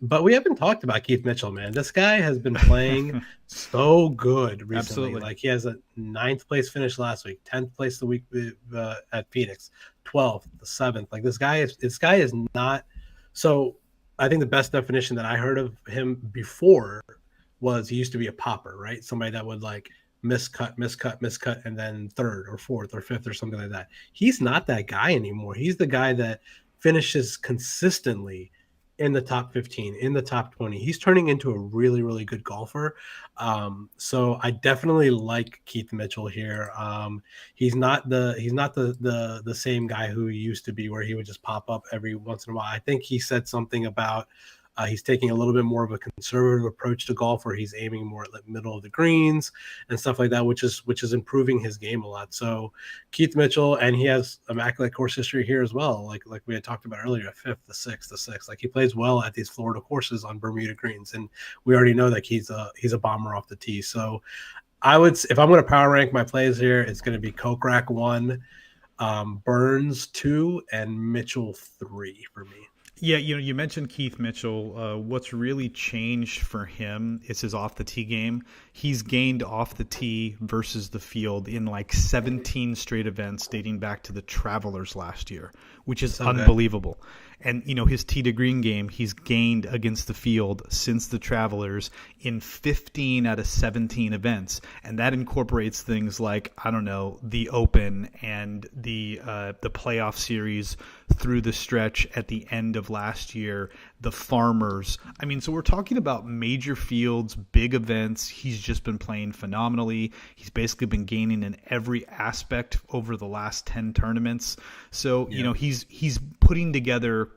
But we haven't talked about Keith Mitchell, man. This guy has been playing so good recently. Absolutely. Like he has a 9th place finish last week, 10th place the week at Phoenix, 12th, the 7th. Like this guy is not. So I think the best definition that I heard of him before was he used to be a popper, right? Somebody that would like miscut, and then 3rd or 4th or 5th or something like that. He's not that guy anymore. He's the guy that finishes consistently in the top 15, in the top 20. He's turning into a really, really good golfer. So I definitely like Keith Mitchell here. He's not the same guy who he used to be, where he would just pop up every once in a while. I think he said something about he's taking a little bit more of a conservative approach to golf, where he's aiming more at the middle of the greens and stuff like that, which is improving his game a lot. So Keith Mitchell, and he has immaculate course history here as well. Like we had talked about earlier, 5th, the 6th. Like he plays well at these Florida courses on Bermuda greens, and we already know that he's a bomber off the tee. So if I'm going to power rank my plays here, it's going to be Kokrak 1, Burns 2, and Mitchell 3 for me. Yeah, you mentioned Keith Mitchell. What's really changed for him is his off the tee game. He's gained off the tee versus the field in like 17 straight events dating back to the Travelers last year, which is unbelievable. And, his tee to green game, he's gained against the field since the Travelers in 15 out of 17 events. And that incorporates things like, I don't know, the Open and the playoff series through the stretch at the end of last year, the Farmers. I mean, so we're talking about major fields, big events. He's just been playing phenomenally. He's basically been gaining in every aspect over the last 10 tournaments. So, he's putting together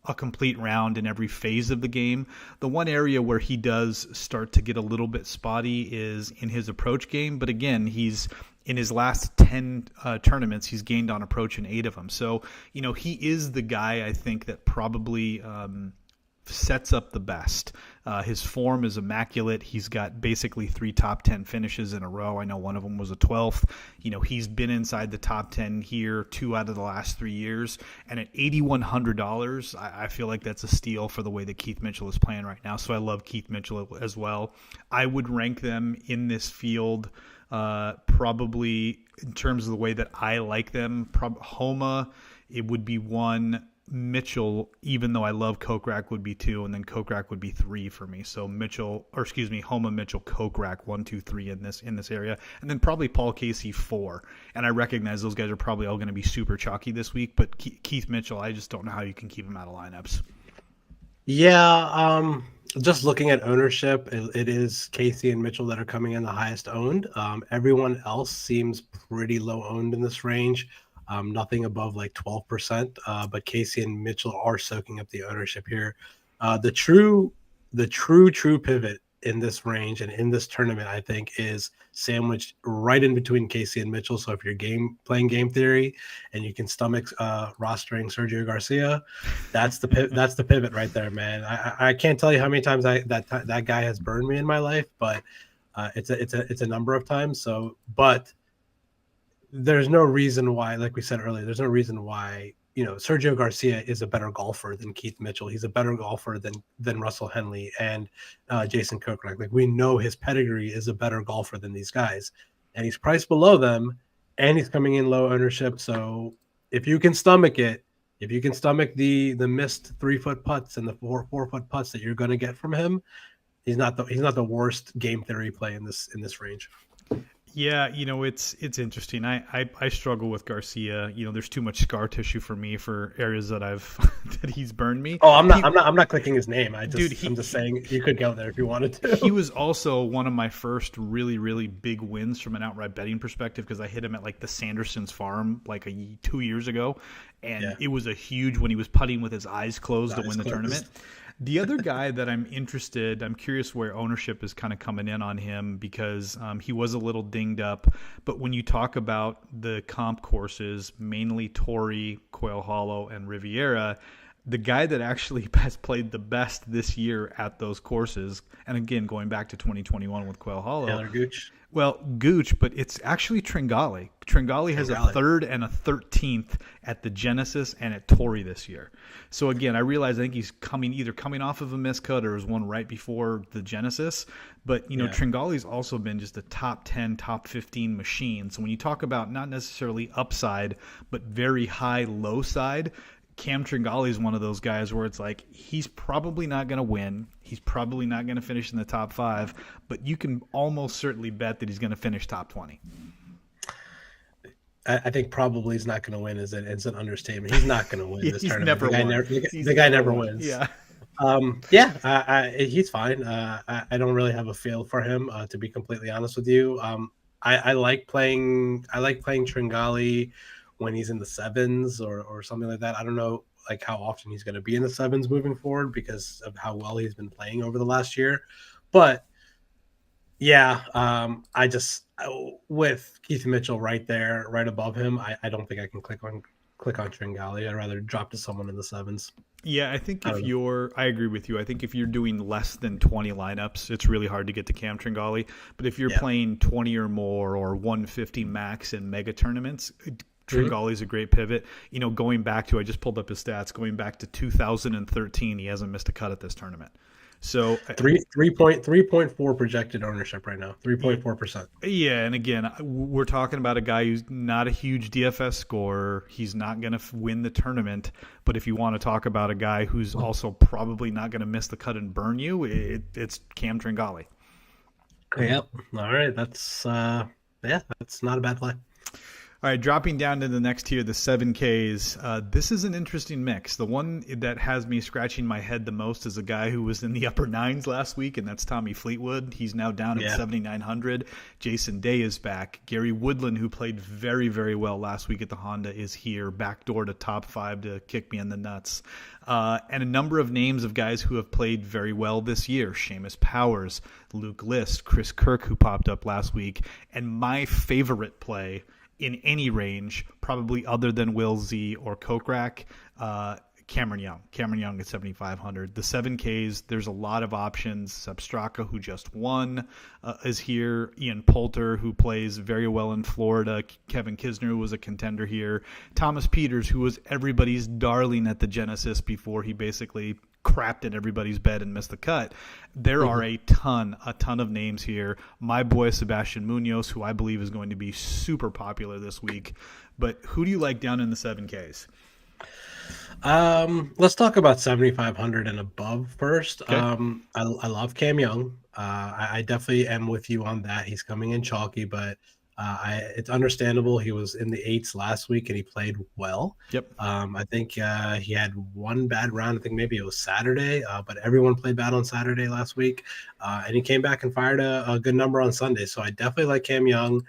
a complete round in every phase of the game. The one area where he does start to get a little bit spotty is in his approach game. But again, he's in his last 10 tournaments, he's gained on approach in 8 of them. So, he is the guy I think that probably sets up the best. His form is immaculate. He's got basically 3 top 10 finishes in a row. I know one of them was a 12th. He's been inside the top 10 here 2 out of the last 3 years. And at $8,100, I feel like that's a steal for the way that Keith Mitchell is playing right now. So I love Keith Mitchell as well. I would rank them in this field probably in terms of the way that I like them. Homa, it would be 1. Mitchell, even though I love Kokrak, would be 2, and then Kokrak would be 3 for me. So Homa, Mitchell, Kokrak 1, 2, 3 in this area, and then probably Paul Casey 4. And I recognize those guys are probably all going to be super chalky this week, but Keith Mitchell, I just don't know how you can keep him out of lineups. Yeah, just looking at ownership, it is Casey and Mitchell that are coming in the highest owned. Everyone else seems pretty low owned in this range. Nothing above like 12%, but Casey and Mitchell are soaking up the ownership here. The true pivot in this range and in this tournament, I think, is sandwiched right in between Casey and Mitchell. So if you're playing game theory and you can stomach rostering Sergio Garcia, that's the pivot right there, man. I can't tell you how many times that guy has burned me in my life, but it's a number of times. So, but there's no reason why, like we said earlier, there's no reason why, Sergio Garcia is a better golfer than Keith Mitchell. He's a better golfer than Russell Henley and Jason Kokrak. Like, we know his pedigree is a better golfer than these guys, and he's priced below them, and he's coming in low ownership. So if you can stomach it, if you can stomach the missed 3-foot putts and the 4-foot putts that you're going to get from him, he's not the worst game theory play in this range. Yeah, it's interesting. I struggle with Garcia. There's too much scar tissue for me for areas that that he's burned me. Oh, I'm not clicking his name. I'm just saying you could go there if you wanted to. He was also one of my first really, really big wins from an outright betting perspective, because I hit him at like the Sanderson's farm like 2 years ago, and It was a huge when he was putting with his eyes closed to win the tournament. The other guy that I'm curious where ownership is kind of coming in on him, because he was a little dinged up. But when you talk about the comp courses, mainly Torrey, Quail Hollow, and Riviera, the guy that actually has played the best this year at those courses, and again, going back to 2021 with Quail Hollow. Taylor Gooch. Well, Gooch, but it's actually Tringali. Tringali has a 3rd and a 13th at the Genesis and at Torrey this year. So again, I think he's coming off of a miscut or was one right before the Genesis. But, Tringali's also been just a top 10, top 15 machine. So when you talk about not necessarily upside, but very high low side, Cam Tringali is one of those guys where it's like he's probably not going to win. He's probably not going to finish in the top 5, but you can almost certainly bet that he's going to finish top 20. I think probably he's not going to win is an understatement. He's not going to win this tournament. The guy never wins. Yeah. He's fine. I don't really have a feel for him, to be completely honest with you. I like playing Tringali when he's in the 7s or something like that. I don't know like how often he's going to be in the 7s moving forward because of how well he's been playing over the last year. But with Keith Mitchell right there, right above him, I don't think I can click on Tringali. I'd rather drop to someone in the 7s. Yeah, I think I agree with you. I think if you're doing less than 20 lineups, it's really hard to get to Cam Tringali. But if you're playing 20 or more or 150 max in mega tournaments, Tringali is a great pivot. Going back to, I just pulled up his stats, going back to 2013, he hasn't missed a cut at this tournament. So 3.4 projected ownership right now, 3.4%. Yeah, and again, we're talking about a guy who's not a huge DFS scorer. He's not going to win the tournament. But if you want to talk about a guy who's also probably not going to miss the cut and burn you, it's Cam Tringali. Yep. All right. That's not a bad play. All right, dropping down to the next tier, the 7Ks. This is an interesting mix. The one that has me scratching my head the most is a guy who was in the upper nines last week, and that's Tommy Fleetwood. He's now down at 7,900. Jason Day is back. Gary Woodland, who played very, very well last week at the Honda, is here, backdoor to top 5 to kick me in the nuts. And a number of names of guys who have played very well this year. Seamus Powers, Luke List, Chris Kirk, who popped up last week. And my favorite play in any range, probably other than Will Z or Kokrak, Cameron Young. Cameron Young at 7,500. The 7Ks, there's a lot of options. Substraka, who just won, is here. Ian Poulter, who plays very well in Florida. Kevin Kisner, who was a contender here. Thomas Peters, who was everybody's darling at the Genesis before he basically crapped in everybody's bed and missed the cut. There are a ton of names here. My boy Sebastian Munoz, who I believe is going to be super popular this week. But who do you like down in the 7Ks? Let's talk about 7,500 and above first. Okay. I love Cam Young. I definitely am with you on that. He's coming in chalky, but it's understandable. He was in the 8s last week and he played well. Yep. I think he had one bad round. I think maybe it was Saturday, but everyone played bad on Saturday last week. And he came back and fired a good number on Sunday. So I definitely like Cam Young.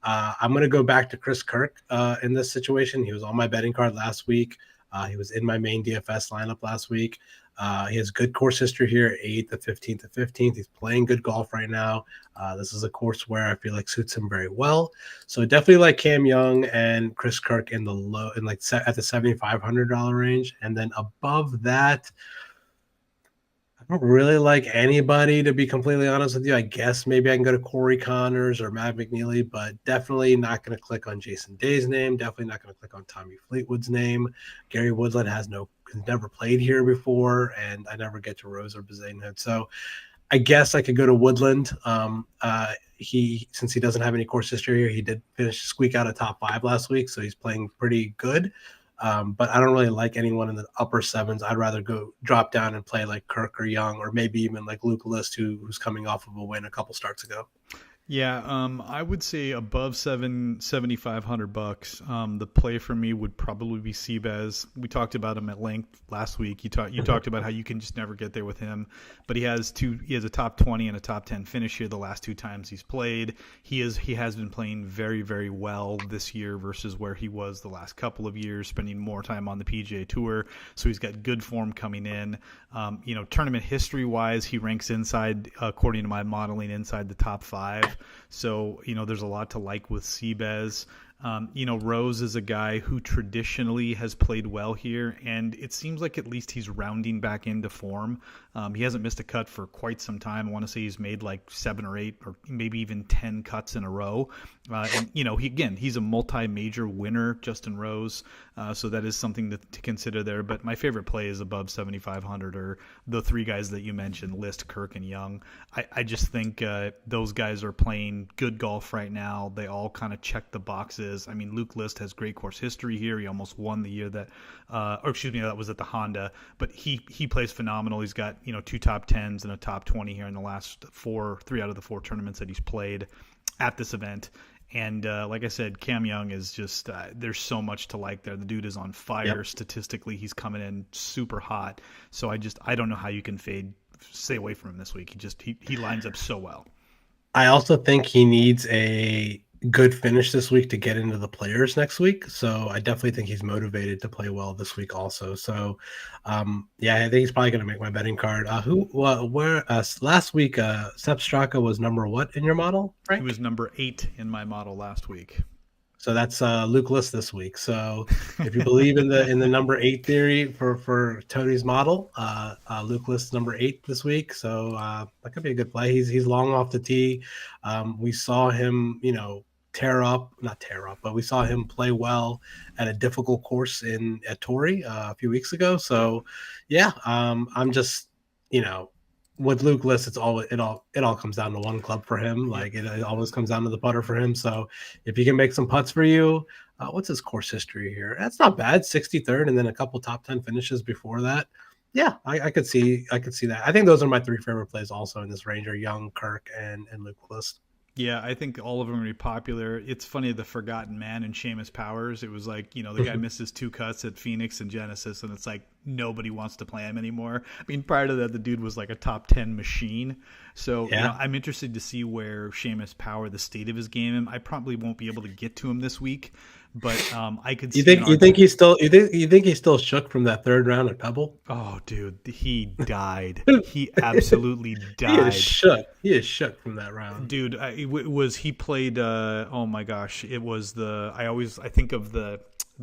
I'm going to go back to Chris Kirk in this situation. He was on my betting card last week. He was in my main DFS lineup last week. He has good course history here, 8th to 15th to 15th. He's playing good golf right now. This is a course where I feel like suits him very well. So definitely like Cam Young and Chris Kirk in the low, in like at the $7,500 range. And then above that, I don't really like anybody, to be completely honest with you. I guess maybe I can go to Corey Connors or Matt McNeely, but definitely not going to click on Jason Day's name. Definitely not going to click on Tommy Fleetwood's name. Gary Woodland has never played here before, and I never get to Rose or Bazane. So I guess I could go to Woodland. Since he doesn't have any course history here, he did squeak out a top 5 last week, so he's playing pretty good. But I don't really like anyone in the upper 7s. I'd rather go drop down and play like Kirk or Young, or maybe even like Luke List, who's coming off of a win a couple starts ago. Yeah, I would say above $7,500. The play for me would probably be Seabez. We talked about him at length last week. You talked about how you can just never get there with him, but he has a top 20 and a top 10 finish here the last 2 times he's played. He has been playing very, very well this year versus where he was the last couple of years, spending more time on the PGA Tour. So he's got good form coming in. Tournament history wise, he ranks inside, according to my modeling, inside the top 5. So, there's a lot to like with Seabez. Rose is a guy who traditionally has played well here, and it seems like at least he's rounding back into form. He hasn't missed a cut for quite some time. I want to say he's made like 7 or 8 or maybe even 10 cuts in a row. He's a multi-major winner, Justin Rose. So that is something to consider there. But my favorite play is above 7,500, or the 3 guys that you mentioned, List, Kirk, and Young. I just think those guys are playing good golf right now. They all kind of check the boxes. I mean, Luke List has great course history here. He almost won the year that was at the Honda. But he plays phenomenal. He's got 2 top 10s and a top 20 here in the last 3 out of the 4 tournaments that he's played at this event. And like I said, Cam Young is just there's so much to like there. The dude is on fire. Yep. Statistically, he's coming in super hot. So I don't know how you can stay away from him this week. He lines up so well. I also think he needs a good finish this week to get into the Players next week. So I definitely think he's motivated to play well this week also. So I think he's probably going to make my betting card. Last week, Sepp Straka was number what in your model, Frank? He was number 8 in my model last week. So that's Luke List this week. So if you believe in the number 8 theory for Tony's model, Luke List number 8 this week. So that could be a good play. He's long off the tee. We saw him, but we saw him play well at a difficult course at Torrey a few weeks ago. So I'm just, with Luke List, it all comes down to one club for him. Like it always comes down to the putter for him. So if he can make some putts for you, what's his course history here? That's not bad. 63rd, and then a couple top 10 finishes before that. Yeah, I could see that. I think those are my 3 favorite plays also in this range are Young, Kirk, and Luke List. Yeah, I think all of them are going to be popular. It's funny, the Forgotten Man and Seamus Powers. It was like, the guy misses two cuts at Phoenix and Genesis, and it's like nobody wants to play him anymore. I mean, prior to that, the dude was like a top 10 machine. So, Yeah. I'm interested to see where Seamus Power, the state of his game. I probably won't be able to get to him this week, but I could see You think you think he's still shook from that third round at Pebble? Oh, dude, he died. He absolutely He is died. shook. He is shook from that round. Dude, he played oh my gosh, it was I think of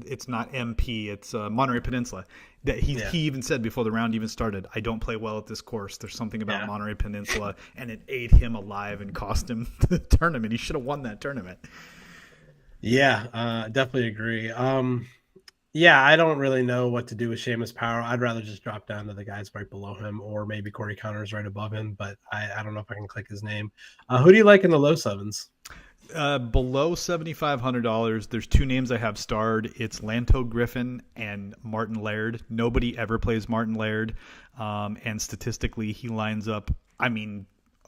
it's not MP, it's Monterey Peninsula. That he even said before the round even started, I don't play well at this course. There's something about Monterey Peninsula, and it ate him alive and cost him the tournament. He should have won that tournament. Yeah, definitely agree. Yeah, I don't really know what to do with Seamus Power. I'd rather just drop down to the guys right below him, or maybe Corey Connors right above him, but I don't know if I can click his name. Who do you like in the low sevens? Below $7,500, there's two names I have starred. It's Lanto Griffin and Martin Laird. Nobody ever plays Martin Laird, and statistically, he lines up,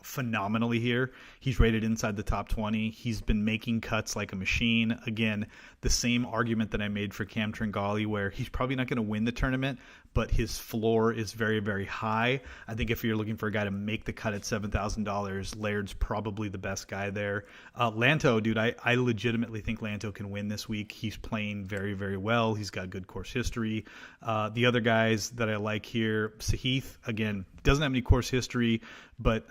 phenomenally here. He's rated inside the top 20. He's been making cuts like a machine. Again, the same argument that I made for Cam Tringali, where he's probably not going to win the tournament, but his floor is very, very high. I think if you're looking for a guy to make the cut at $7,000, Laird's probably the best guy there. Lanto, dude, I legitimately think Lanto can win this week. He's playing very, very well. He's got good course history. The other guys that I like here, Sahith, again, doesn't have any course history, but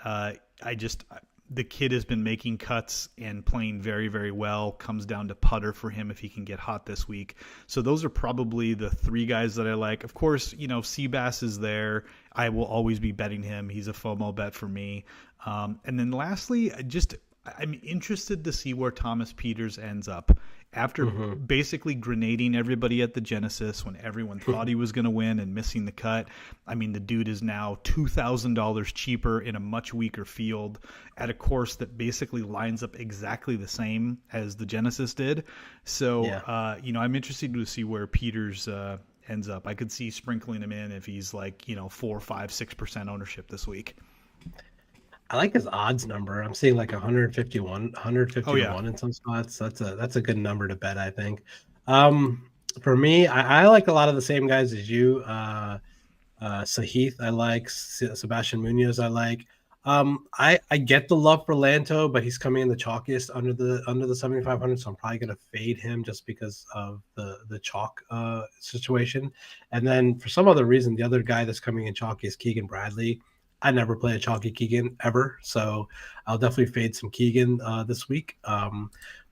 the kid has been making cuts and playing very, very well. Comes down to putter for him if he can get hot this week. So those are probably the three guys that I like. Of course, Seabass is there. I will always be betting him. He's a FOMO bet for me. And then lastly, I'm interested to see where Thomas Pieters ends up. After basically grenading everybody at the Genesis when everyone thought he was going to win and missing the cut. The dude is now $2,000 cheaper in a much weaker field at a course that basically lines up exactly the same as the Genesis did. So, I'm interested to see where Pieters ends up. I could see sprinkling him in if he's like, 4, 5, 6% ownership this week. I like his odds number. I'm seeing like 151 in some spots. That's a good number to bet, I think. For me, I like a lot of the same guys as you. Sahith, I like. Sebastian Munoz, I like. I get the love for Lanto, but he's coming in the chalkiest under the 7,500, so I'm probably going to fade him just because of the chalk situation. And then for some other reason, the other guy that's coming in chalky is Keegan Bradley. I never play a chalky Keegan ever, so I'll definitely fade some Keegan this week. But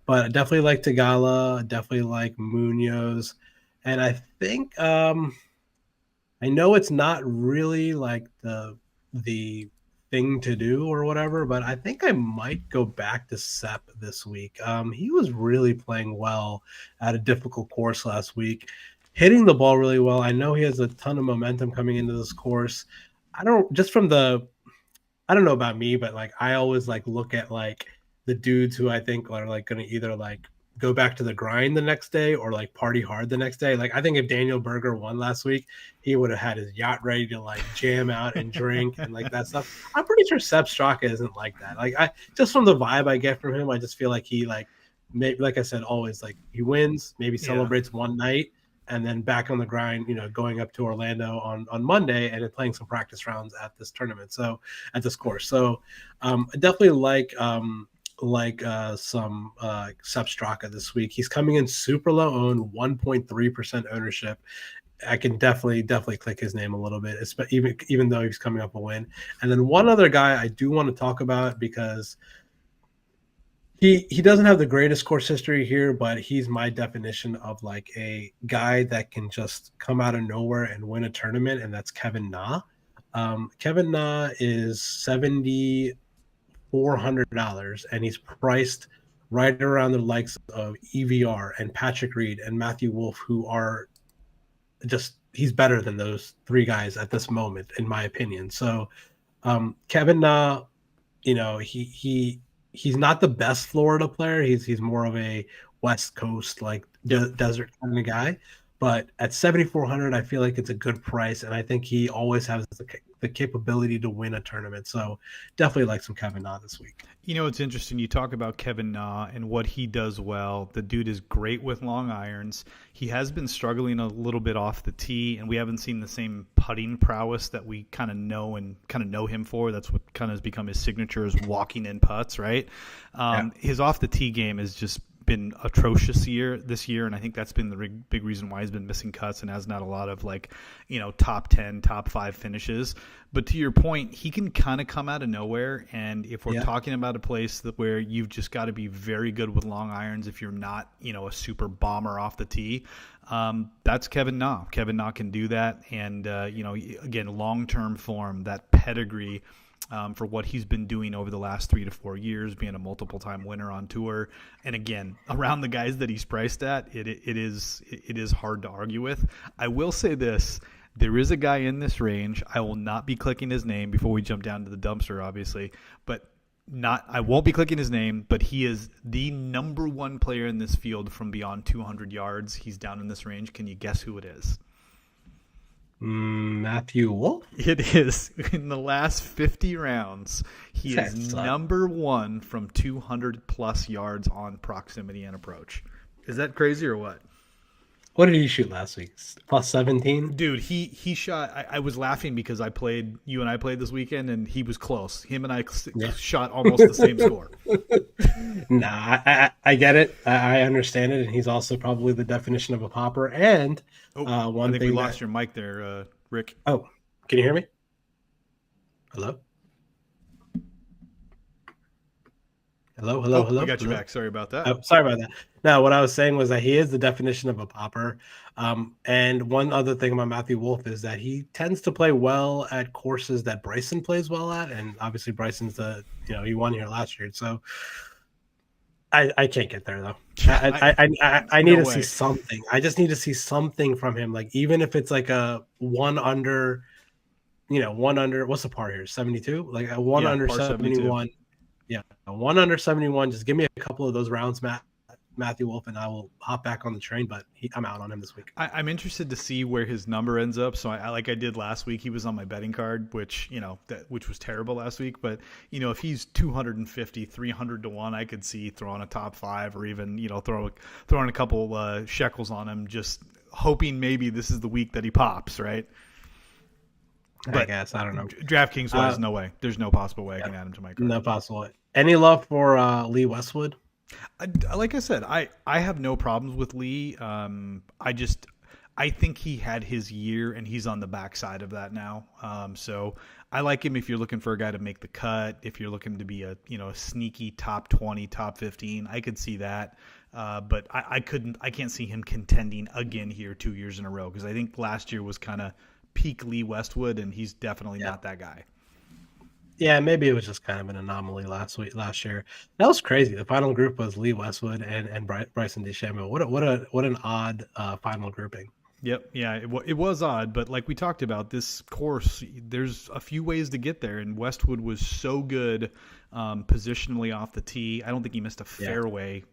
I definitely like Tagala, definitely like Munoz, and I think I know it's not really like the thing to do or whatever, but I think I might go back to Sepp this week. He was really playing well at a difficult course last week, hitting the ball really well. I know he has a ton of momentum coming into this course. I don't know about me, but like I always like look at like the dudes who I think are like going to either like go back to the grind the next day or like party hard the next day. Like I think if Daniel Berger won last week, he would have had his yacht ready to like jam out and drink and like that stuff. I'm pretty sure Sepp Straka isn't like that. Like I just from the vibe I get from him, I just feel like he like maybe like I said always like he wins, maybe celebrates one night. And then back on the grind, going up to Orlando on Monday and then playing some practice rounds at this tournament. So at this course. So I definitely like some Sepp Straka this week. He's coming in super low owned, 1.3% ownership. I can definitely click his name a little bit, even though he's coming up a win. And then one other guy I do want to talk about because he doesn't have the greatest course history here, but he's my definition of like a guy that can just come out of nowhere and win a tournament, and that's Kevin Na. Kevin Na is $7,400, and he's priced right around the likes of EVR and Patrick Reed and Matthew Wolff, who are just he's better than those three guys at this moment, in my opinion. So Kevin Na, he's not the best Florida player. He's more of a West Coast like desert kind of guy. But at 7,400, I feel like it's a good price, and I think he always has the capability to win a tournament. So definitely like some Kevin Na this week. You know, it's interesting. You talk about Kevin Na and what he does well. The dude is great with long irons. He has been struggling a little bit off the tee, and we haven't seen the same putting prowess that we kind of know him for. That's what kind of has become his signature, is walking in putts, right? His off the tee game is just been atrocious this year, and I think that's been the big reason why he's been missing cuts and has not a lot of top 10, top 5 finishes. But to your point, he can kind of come out of nowhere, and if we're talking about a place where you've just got to be very good with long irons if you're not a super bomber off the tee, that's Kevin Na. Kevin Na can do that, and again, long-term form, that pedigree for what he's been doing over the last 3 to 4 years, being a multiple-time winner on tour. And again, around the guys that he's priced at, it is hard to argue with. I will say this. There is a guy in this range. I will not be clicking his name before we jump down to the dumpster, obviously. I won't be clicking his name, but he is the number one player in this field from beyond 200 yards. He's down in this range. Can you guess who it is? Matthew Wolff? It is. In the last 50 rounds, he is number one from 200 plus yards on proximity and approach. Is that crazy or what? What did he shoot last week? Plus 17? Dude, he shot. I was laughing because you and I played this weekend, and he was close. Him and I shot almost the same score. Nah, I get it. I understand it, and he's also probably the definition of a popper. And I think we lost your mic there, Rick. Oh, can you hear me? Hello? Hello. We got you back. Sorry about that. Oh, sorry about that. No, what I was saying was that he is the definition of a popper. And one other thing about Matthew Wolff is that he tends to play well at courses that Bryson plays well at. And obviously Bryson's he won here last year. So I can't get there though. I need to see something. I just need to see something from him. Like, even if it's like a 1 under, what's the par here? 72? Like a 1 under 71. Yeah, a 1 under 71. Just give me a couple of those rounds, Matthew Wolff, and I will hop back on the train. But I'm out on him this week. I'm interested to see where his number ends up. So I like I did last week. He was on my betting card, which which was terrible last week. But if he's 250, 300 to 1, I could see throwing a top 5 or even throwing a couple shekels on him, just hoping maybe this is the week that he pops, right? But I guess I don't know. DraftKings wise, no way. There's no possible way I can add him to my card. No possible way. Any love for Lee Westwood? Like I said, I have no problems with Lee. I think he had his year, and he's on the backside of that now. So I like him if you're looking for a guy to make the cut. If you're looking to be a sneaky top 20, top 15, I could see that. But I can't see him contending again here 2 years in a row, because I think last year was kind of peak Lee Westwood, and he's definitely not that guy. Yeah, maybe it was just kind of an anomaly last year. That was crazy. The final group was Lee Westwood and Bryson DeChambeau. What an odd final grouping. Yep. Yeah, it was odd, but like we talked about, this course, there's a few ways to get there, and Westwood was so good positionally off the tee. I don't think he missed a fairway,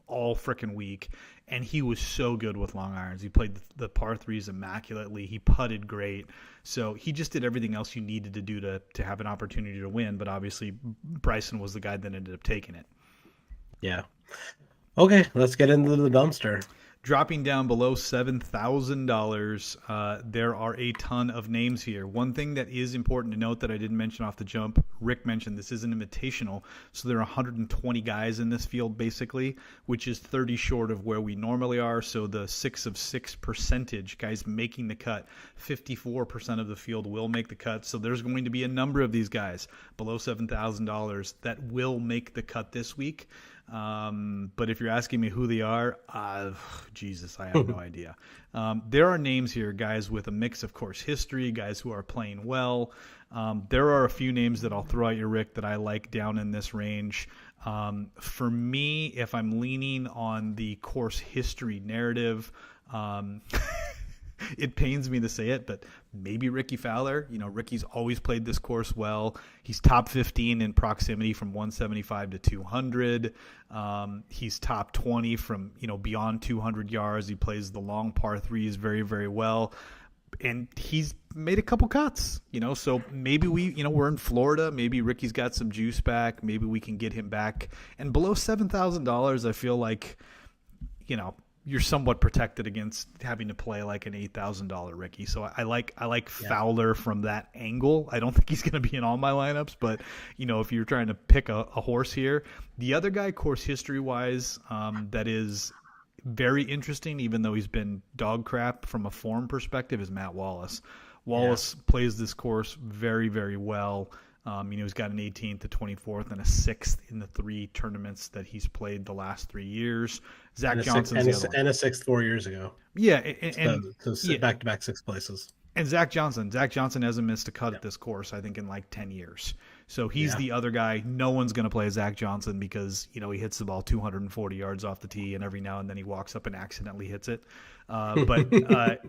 all frickin' week, and he was so good with long irons. He played the par threes immaculately. He putted great. So he just did everything else you needed to do to have an opportunity to win, but obviously Bryson was the guy that ended up taking it. Yeah. Okay, let's get into the dumpster. Dropping down below $7,000, there are a ton of names here. One thing that is important to note that I didn't mention off the jump, Rick mentioned this is an invitational, so there are 120 guys in this field basically, which is 30 short of where we normally are. So the 6 of 6 percentage guys making the cut, 54% of the field will make the cut. So there's going to be a number of these guys below $7,000 that will make the cut this week. But if you're asking me who they are, Jesus, I have no idea. There are names here, guys with a mix of course history, guys who are playing well. There are a few names that I'll throw at you, Rick, that I like down in this range. For me, if I'm leaning on the course history narrative, it pains me to say it, but maybe Ricky Fowler. Ricky's always played this course well. He's top 15 in proximity from 175 to 200. He's top 20 from, beyond 200 yards. He plays the long par threes very, very well. And he's made a couple cuts, so maybe we're in Florida. Maybe Ricky's got some juice back. Maybe we can get him back. And below $7,000, I feel like, you're somewhat protected against having to play like an $8,000 Ricky. So I like Fowler from that angle. I don't think he's going to be in all my lineups, but if you're trying to pick a horse here, the other guy, course history wise, that is very interesting, even though he's been dog crap from a form perspective, is Matt Wallace. Wallace plays this course very, very well. He's got an 18th, a 24th, and a 6th in the 3 tournaments that he's played the last 3 years. Zach Johnson's the other one. And a 6th 4 years ago. Yeah, so back-to-back 6th places. And Zach Johnson hasn't missed a cut at this course, I think, in like 10 years. So he's the other guy. No one's going to play Zach Johnson because, he hits the ball 240 yards off the tee, and every now and then he walks up and accidentally hits it. But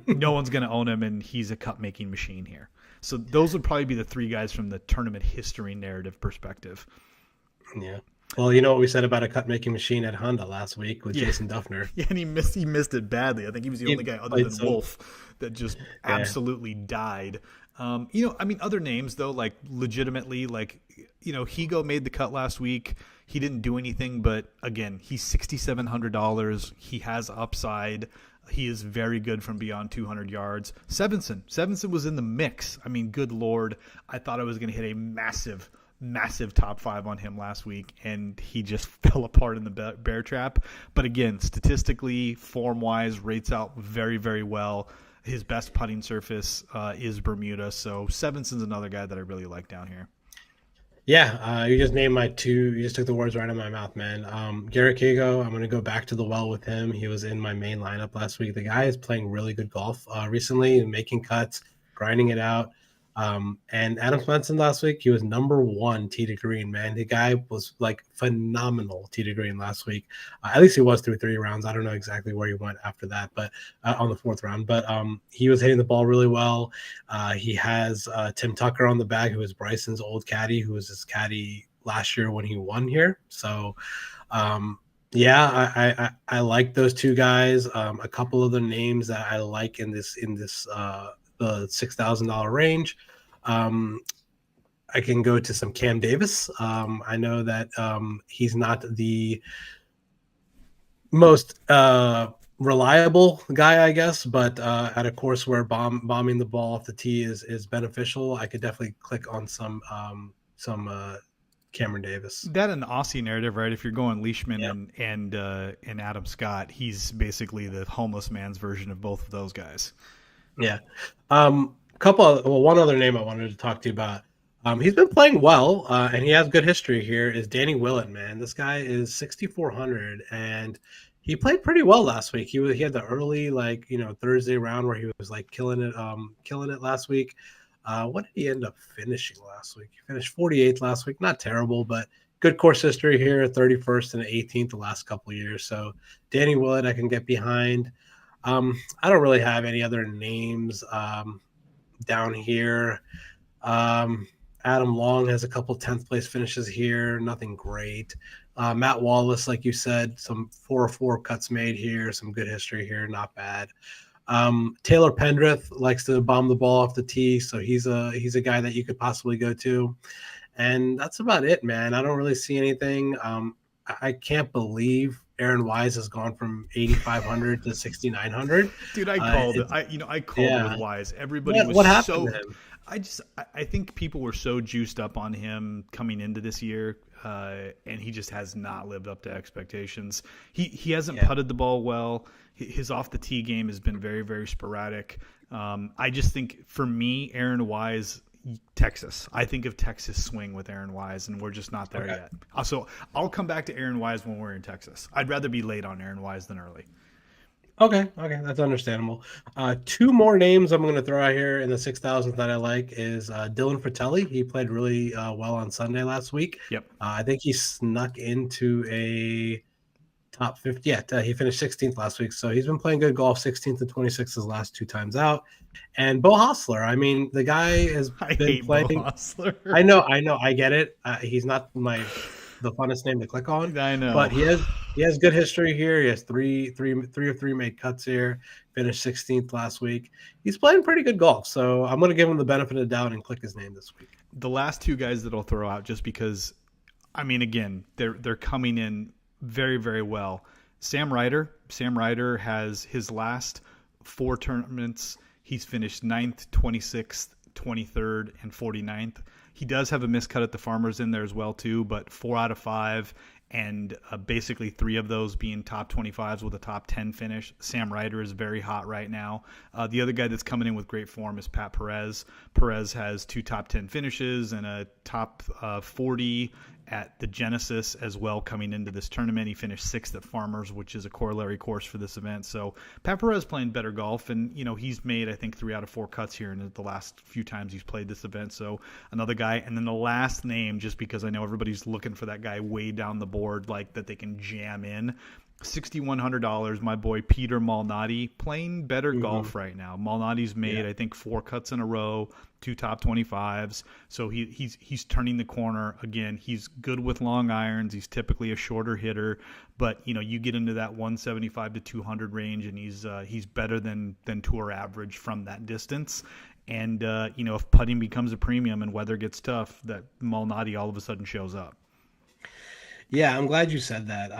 no one's going to own him, and he's a cut-making machine here. So those would probably be the 3 guys from the tournament history narrative perspective. Yeah. Well, you know what we said about a cut-making machine at Honda last week with Jason Duffner. Yeah, and he missed it badly. I think he was the only guy other than Wolf that just absolutely died. Other names, though, like legitimately, like, Higo made the cut last week. He didn't do anything, but again, he's $6,700. He has upside. He is very good from beyond 200 yards. Sevenson was in the mix. I mean, good Lord. I thought I was going to hit a massive top 5 on him last week, and he just fell apart in the bear trap. But again, statistically, form-wise, rates out very, very well. His best putting surface is Bermuda, so Sevenson's another guy that I really like down here. Yeah, you just named my 2. You just took the words right out of my mouth, man. Garrett Higo, I'm going to go back to the well with him. He was in my main lineup last week. The guy is playing really good golf recently, making cuts, grinding it out. And Adam Svensson last week, he was number 1 tee to green, man. The guy was like phenomenal tee to green last week. At least he was through 3 rounds. I don't know exactly where he went after that, but on the 4th round. But he was hitting the ball really well. He has Tim Tucker on the bag, who is Bryson's old caddy, who was his caddy last year when he won here. So, I like those 2 guys. A couple of the names that I like in this the $6,000 range. I can go to some Cam Davis. I know that he's not the most reliable guy, I guess, but at a course where bombing the ball off the tee is beneficial, I could definitely click on some Cameron Davis. That and the Aussie narrative, right? If you're going Leishman and Adam Scott, he's basically the homeless man's version of both of those guys. Yeah. One other name I wanted to talk to you about. He's been playing well, and he has good history here, is Danny Willett, man. This guy is 6,400, and he played pretty well last week. He had the early, Thursday round where he was like killing it last week. What did he end up finishing last week? He finished 48th last week. Not terrible, but good course history here, 31st and 18th the last couple of years. So Danny Willett I can get behind. I don't really have any other names down here. Adam Long has a couple 10th place finishes here. Nothing great. Matt Wallace, like you said, some 4-4 cuts made here. Some good history here. Not bad. Taylor Pendrith likes to bomb the ball off the tee, so he's a guy that you could possibly go to. And that's about it, man. I don't really see anything. I can't believe Aaron Wise has gone from 8,500 to 6,900. Dude, I called it. I called it with Wise. Everybody was what happened so. To him? I think people were so juiced up on him coming into this year, and he just has not lived up to expectations. He hasn't putted the ball well. His off the tee game has been very, very sporadic. I just think for me, Aaron Wise. Texas. I think of Texas swing with Aaron Wise, and we're just not there yet. So I'll come back to Aaron Wise when we're in Texas. I'd rather be late on Aaron Wise than early. Okay, that's understandable. 2 more names I'm going to throw out here in the 6,000 that I like is Dylan Fratelli. He played really well on Sunday last week. Yep. I think he snuck into a top 50. Yeah, he finished 16th last week, so he's been playing good golf. 16th and 26th his last 2 times out. And Bo Hostler, I mean, the guy has been playing. Bo Hostler. I know, I get it. He's not the funnest name to click on. I know, but he He has good history here. He has three or three made cuts here. Finished 16th last week. He's playing pretty good golf, so I'm going to give him the benefit of the doubt and click his name this week. The last two guys that I'll throw out, just because, I mean, again, they're coming in very, very well. Sam Ryder. Sam Ryder has his last 4 tournaments. He's finished 9th, 26th, 23rd, and 49th. He does have a miscut at the Farmers in there as well, too, but 4 out of 5, and basically 3 of those being top 25s with a top 10 finish. Sam Ryder is very hot right now. The other guy that's coming in with great form is Pat Perez. Perez has 2 top 10 finishes and a top 40 at the Genesis as well coming into this tournament. He finished 6th at Farmers, which is a corollary course for this event. So Pat Perez playing better golf, and he's made, I think, 3 out of 4 cuts here in the last few times he's played this event. So another guy. And then the last name, just because I know everybody's looking for that guy way down the board, like that they can jam in. $6,100, my boy Peter Malnati, playing better golf right now. Malnati's made, I think, 4 cuts in a row, 2 top 25s. So he's turning the corner again. He's good with long irons. He's typically a shorter hitter, but you get into that 175 to 200 range, and he's better than tour average from that distance. And if putting becomes a premium and weather gets tough, that Malnati all of a sudden shows up. Yeah, I'm glad you said that.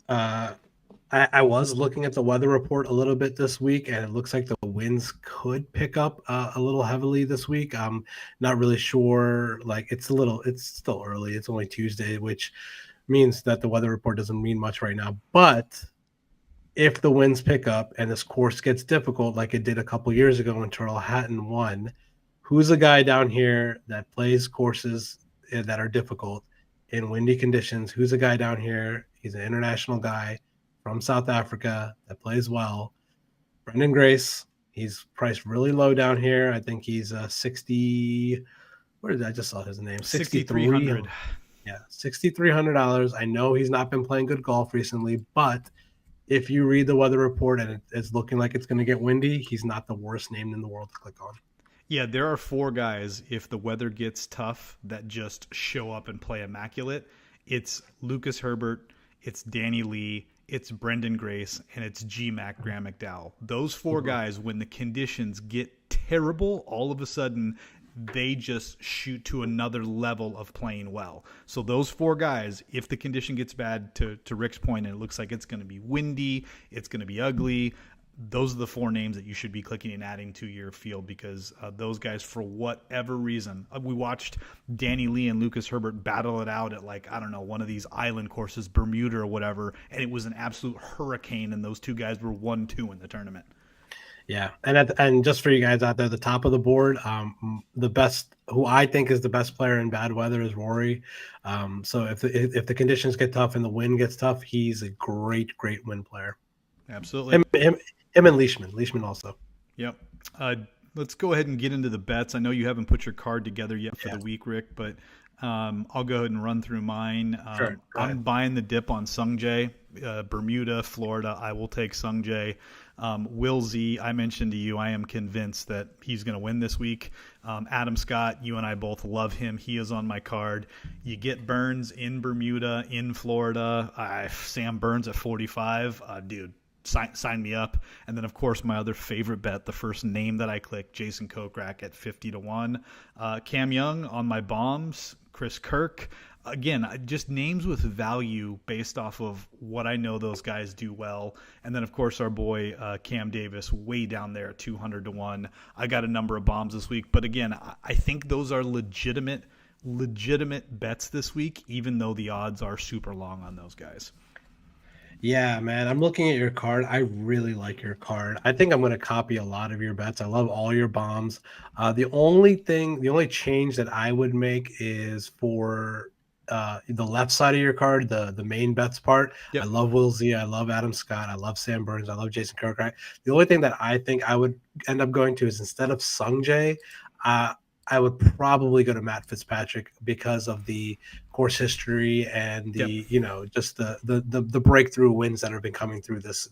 I was looking at the weather report a little bit this week, and it looks like the winds could pick up a little heavily this week. I'm not really sure. Like it's still early. It's only Tuesday, which means that the weather report doesn't mean much right now. But if the winds pick up and this course gets difficult, like it did a couple years ago when Turtle Hatton won, who's the guy down here that plays courses that are difficult in windy conditions? Who's a guy down here? He's an international guy from South Africa that plays well. Brendan Grace. He's priced really low down here. I think he's 60. Where did I just saw his name? $6,300. Yeah, $6,300. I know he's not been playing good golf recently, but if you read the weather report and it's looking like it's going to get windy, he's not the worst name in the world to click on. Yeah, there are 4 guys, if the weather gets tough, that just show up and play immaculate. It's Lucas Herbert, it's Danny Lee, it's Brendan Grace, and it's G-Mac Graham McDowell. Those 4 guys, when the conditions get terrible, all of a sudden they just shoot to another level of playing well. So those 4 guys, if the condition gets bad, to Rick's point, and it looks like it's going to be windy, it's going to be ugly, those are the 4 names that you should be clicking and adding to your field, because those guys, for whatever reason, we watched Danny Lee and Lucas Herbert battle it out at, like, I don't know, one of these island courses, Bermuda or whatever, and it was an absolute hurricane, and those 2 guys were 1-2 in the tournament. Yeah, and just for you guys out there, the top of the board, the best, who I think is the best player in bad weather, is Rory. So if the conditions get tough and the wind gets tough, he's a great win player. Absolutely. Him and Leishman also. Yep. Let's go ahead and get into the bets. I know you haven't put your card together yet for the week, Rick, but I'll go ahead and run through mine. Sure, I'm buying the dip on Sungjae, Bermuda, Florida. I will take Sungjae. Will Z, I mentioned to you, I am convinced that he's going to win this week. Adam Scott, you and I both love him. He is on my card. You get Burns in Bermuda, in Florida. Sam Burns at 45. Dude, sign me up. And then, of course, my other favorite bet, the first name that I click, Jason Kokrak at 50-1. Cam Young on my bombs. Chris Kirk. Again, just names with value based off of what I know those guys do well. And then, of course, our boy Cam Davis way down there at 200-1. I got a number of bombs this week. But again, I think those are legitimate bets this week, even though the odds are super long on those guys. Yeah, man, I'm looking at your card. I really like your card. I think I'm going to copy a lot of your bets. I love all your bombs. The only change that I would make is for the left side of your card, the main bets part. Yep. I love Will Z. I love Adam Scott. I love Sam Burns. I love Jason Kirkbride. The only thing that I think I would end up going to is, instead of Sungjae, I would probably go to Matt Fitzpatrick because of the course history and Yep. just the breakthrough wins that have been coming through this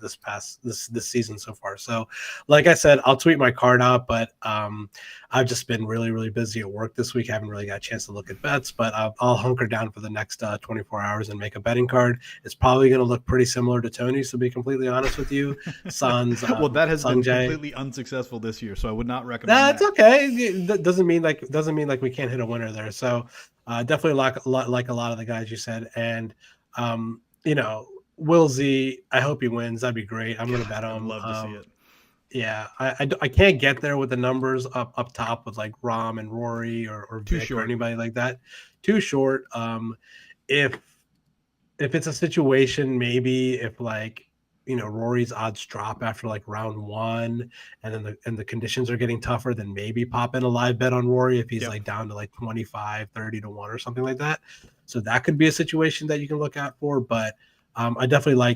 season so far. So like I said, I'll tweet my card out, but I've just been really, really busy at work this week. I haven't really got a chance to look at bets, but I'll hunker down for the next 24 hours and make a betting card. It's probably going to look pretty similar to Tony's, to be completely honest with you. San's well, that has been Sanjay. completely unsuccessful this year, so I would not recommend That's that. okay. That doesn't mean like we can't hit a winner there. So definitely like a lot of the guys you said, and Will Z. I hope he wins. That'd be great. I'm going to bet I'd him. love to see it. Yeah, I can't get there with the numbers up top with like Rom and Rory or Too Vic short. or anybody like that. Too short. If it's a situation, maybe if like Rory's odds drop after like round one, and then the conditions are getting tougher, then maybe pop in a live bet on Rory if he's like down to like 25, 30 to 1 or something like that. So that could be a situation that you can look out for. But I definitely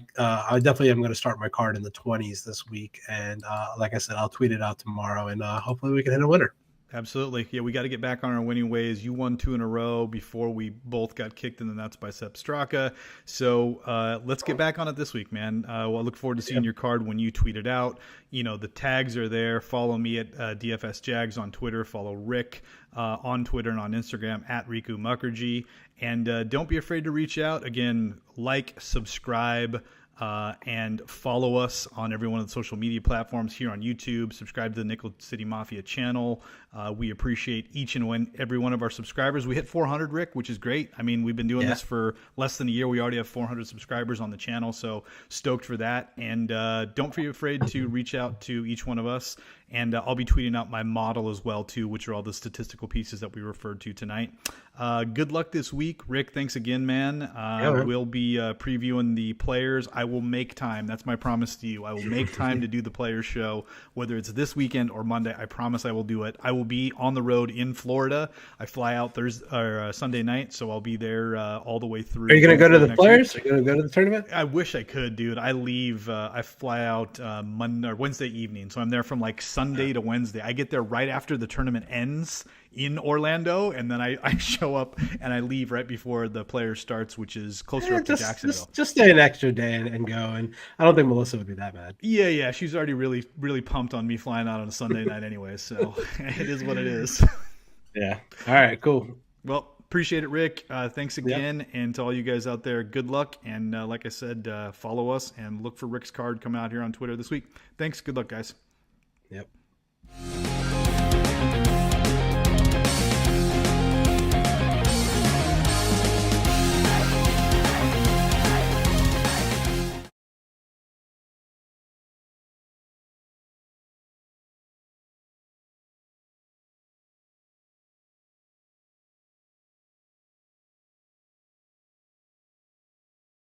am going to start my card in the 20s this week. And like I said, I'll tweet it out tomorrow, and hopefully we can hit a winner. Absolutely. Yeah, we got to get back on our winning ways. You won 2 in a row before we both got kicked in the nuts by Sepp Straka. So let's get back on it this week, man. Well, I look forward to seeing your card when you tweet it out. The tags are there. Follow me at DFS Jags on Twitter. Follow Rick on Twitter and on Instagram at Riku Mukherjee. And don't be afraid to reach out. Again, subscribe, and follow us on every one of the social media platforms here on YouTube. Subscribe to the Nickel City Mafia channel. We appreciate each and every one of our subscribers. We hit 400, Rick, which is great. I mean, we've been doing this for less than a year. We already have 400 subscribers on the channel, so stoked for that. And don't be afraid to reach out to each one of us. And I'll be tweeting out my model as well, too, which are all the statistical pieces that we referred to tonight. Good luck this week. Rick, thanks again, man. We'll be previewing the players. I will make time. That's my promise to you. I will make time to do the players show, whether it's this weekend or Monday. I promise I will do it. I will be on the road in Florida. I fly out Sunday night, so I'll be there all the way through. Are you going to go to the players? Are you going to go to the tournament? I wish I could, dude. I leave. I fly out Monday or Wednesday evening, so I'm there from like Sunday to Wednesday. I get there right after the tournament ends in Orlando, and then I show up and I leave right before the player starts, which is closer up to Jacksonville. Just stay an extra day and go, and I don't think Melissa would be that bad. Yeah, she's already really, really pumped on me flying out on a Sunday night anyway, so it is what it is. Yeah. All right, cool. Well, appreciate it, Rick. Thanks again, and to all you guys out there, good luck, and like I said, follow us and look for Rick's card coming out here on Twitter this week. Thanks, good luck, guys. Yep.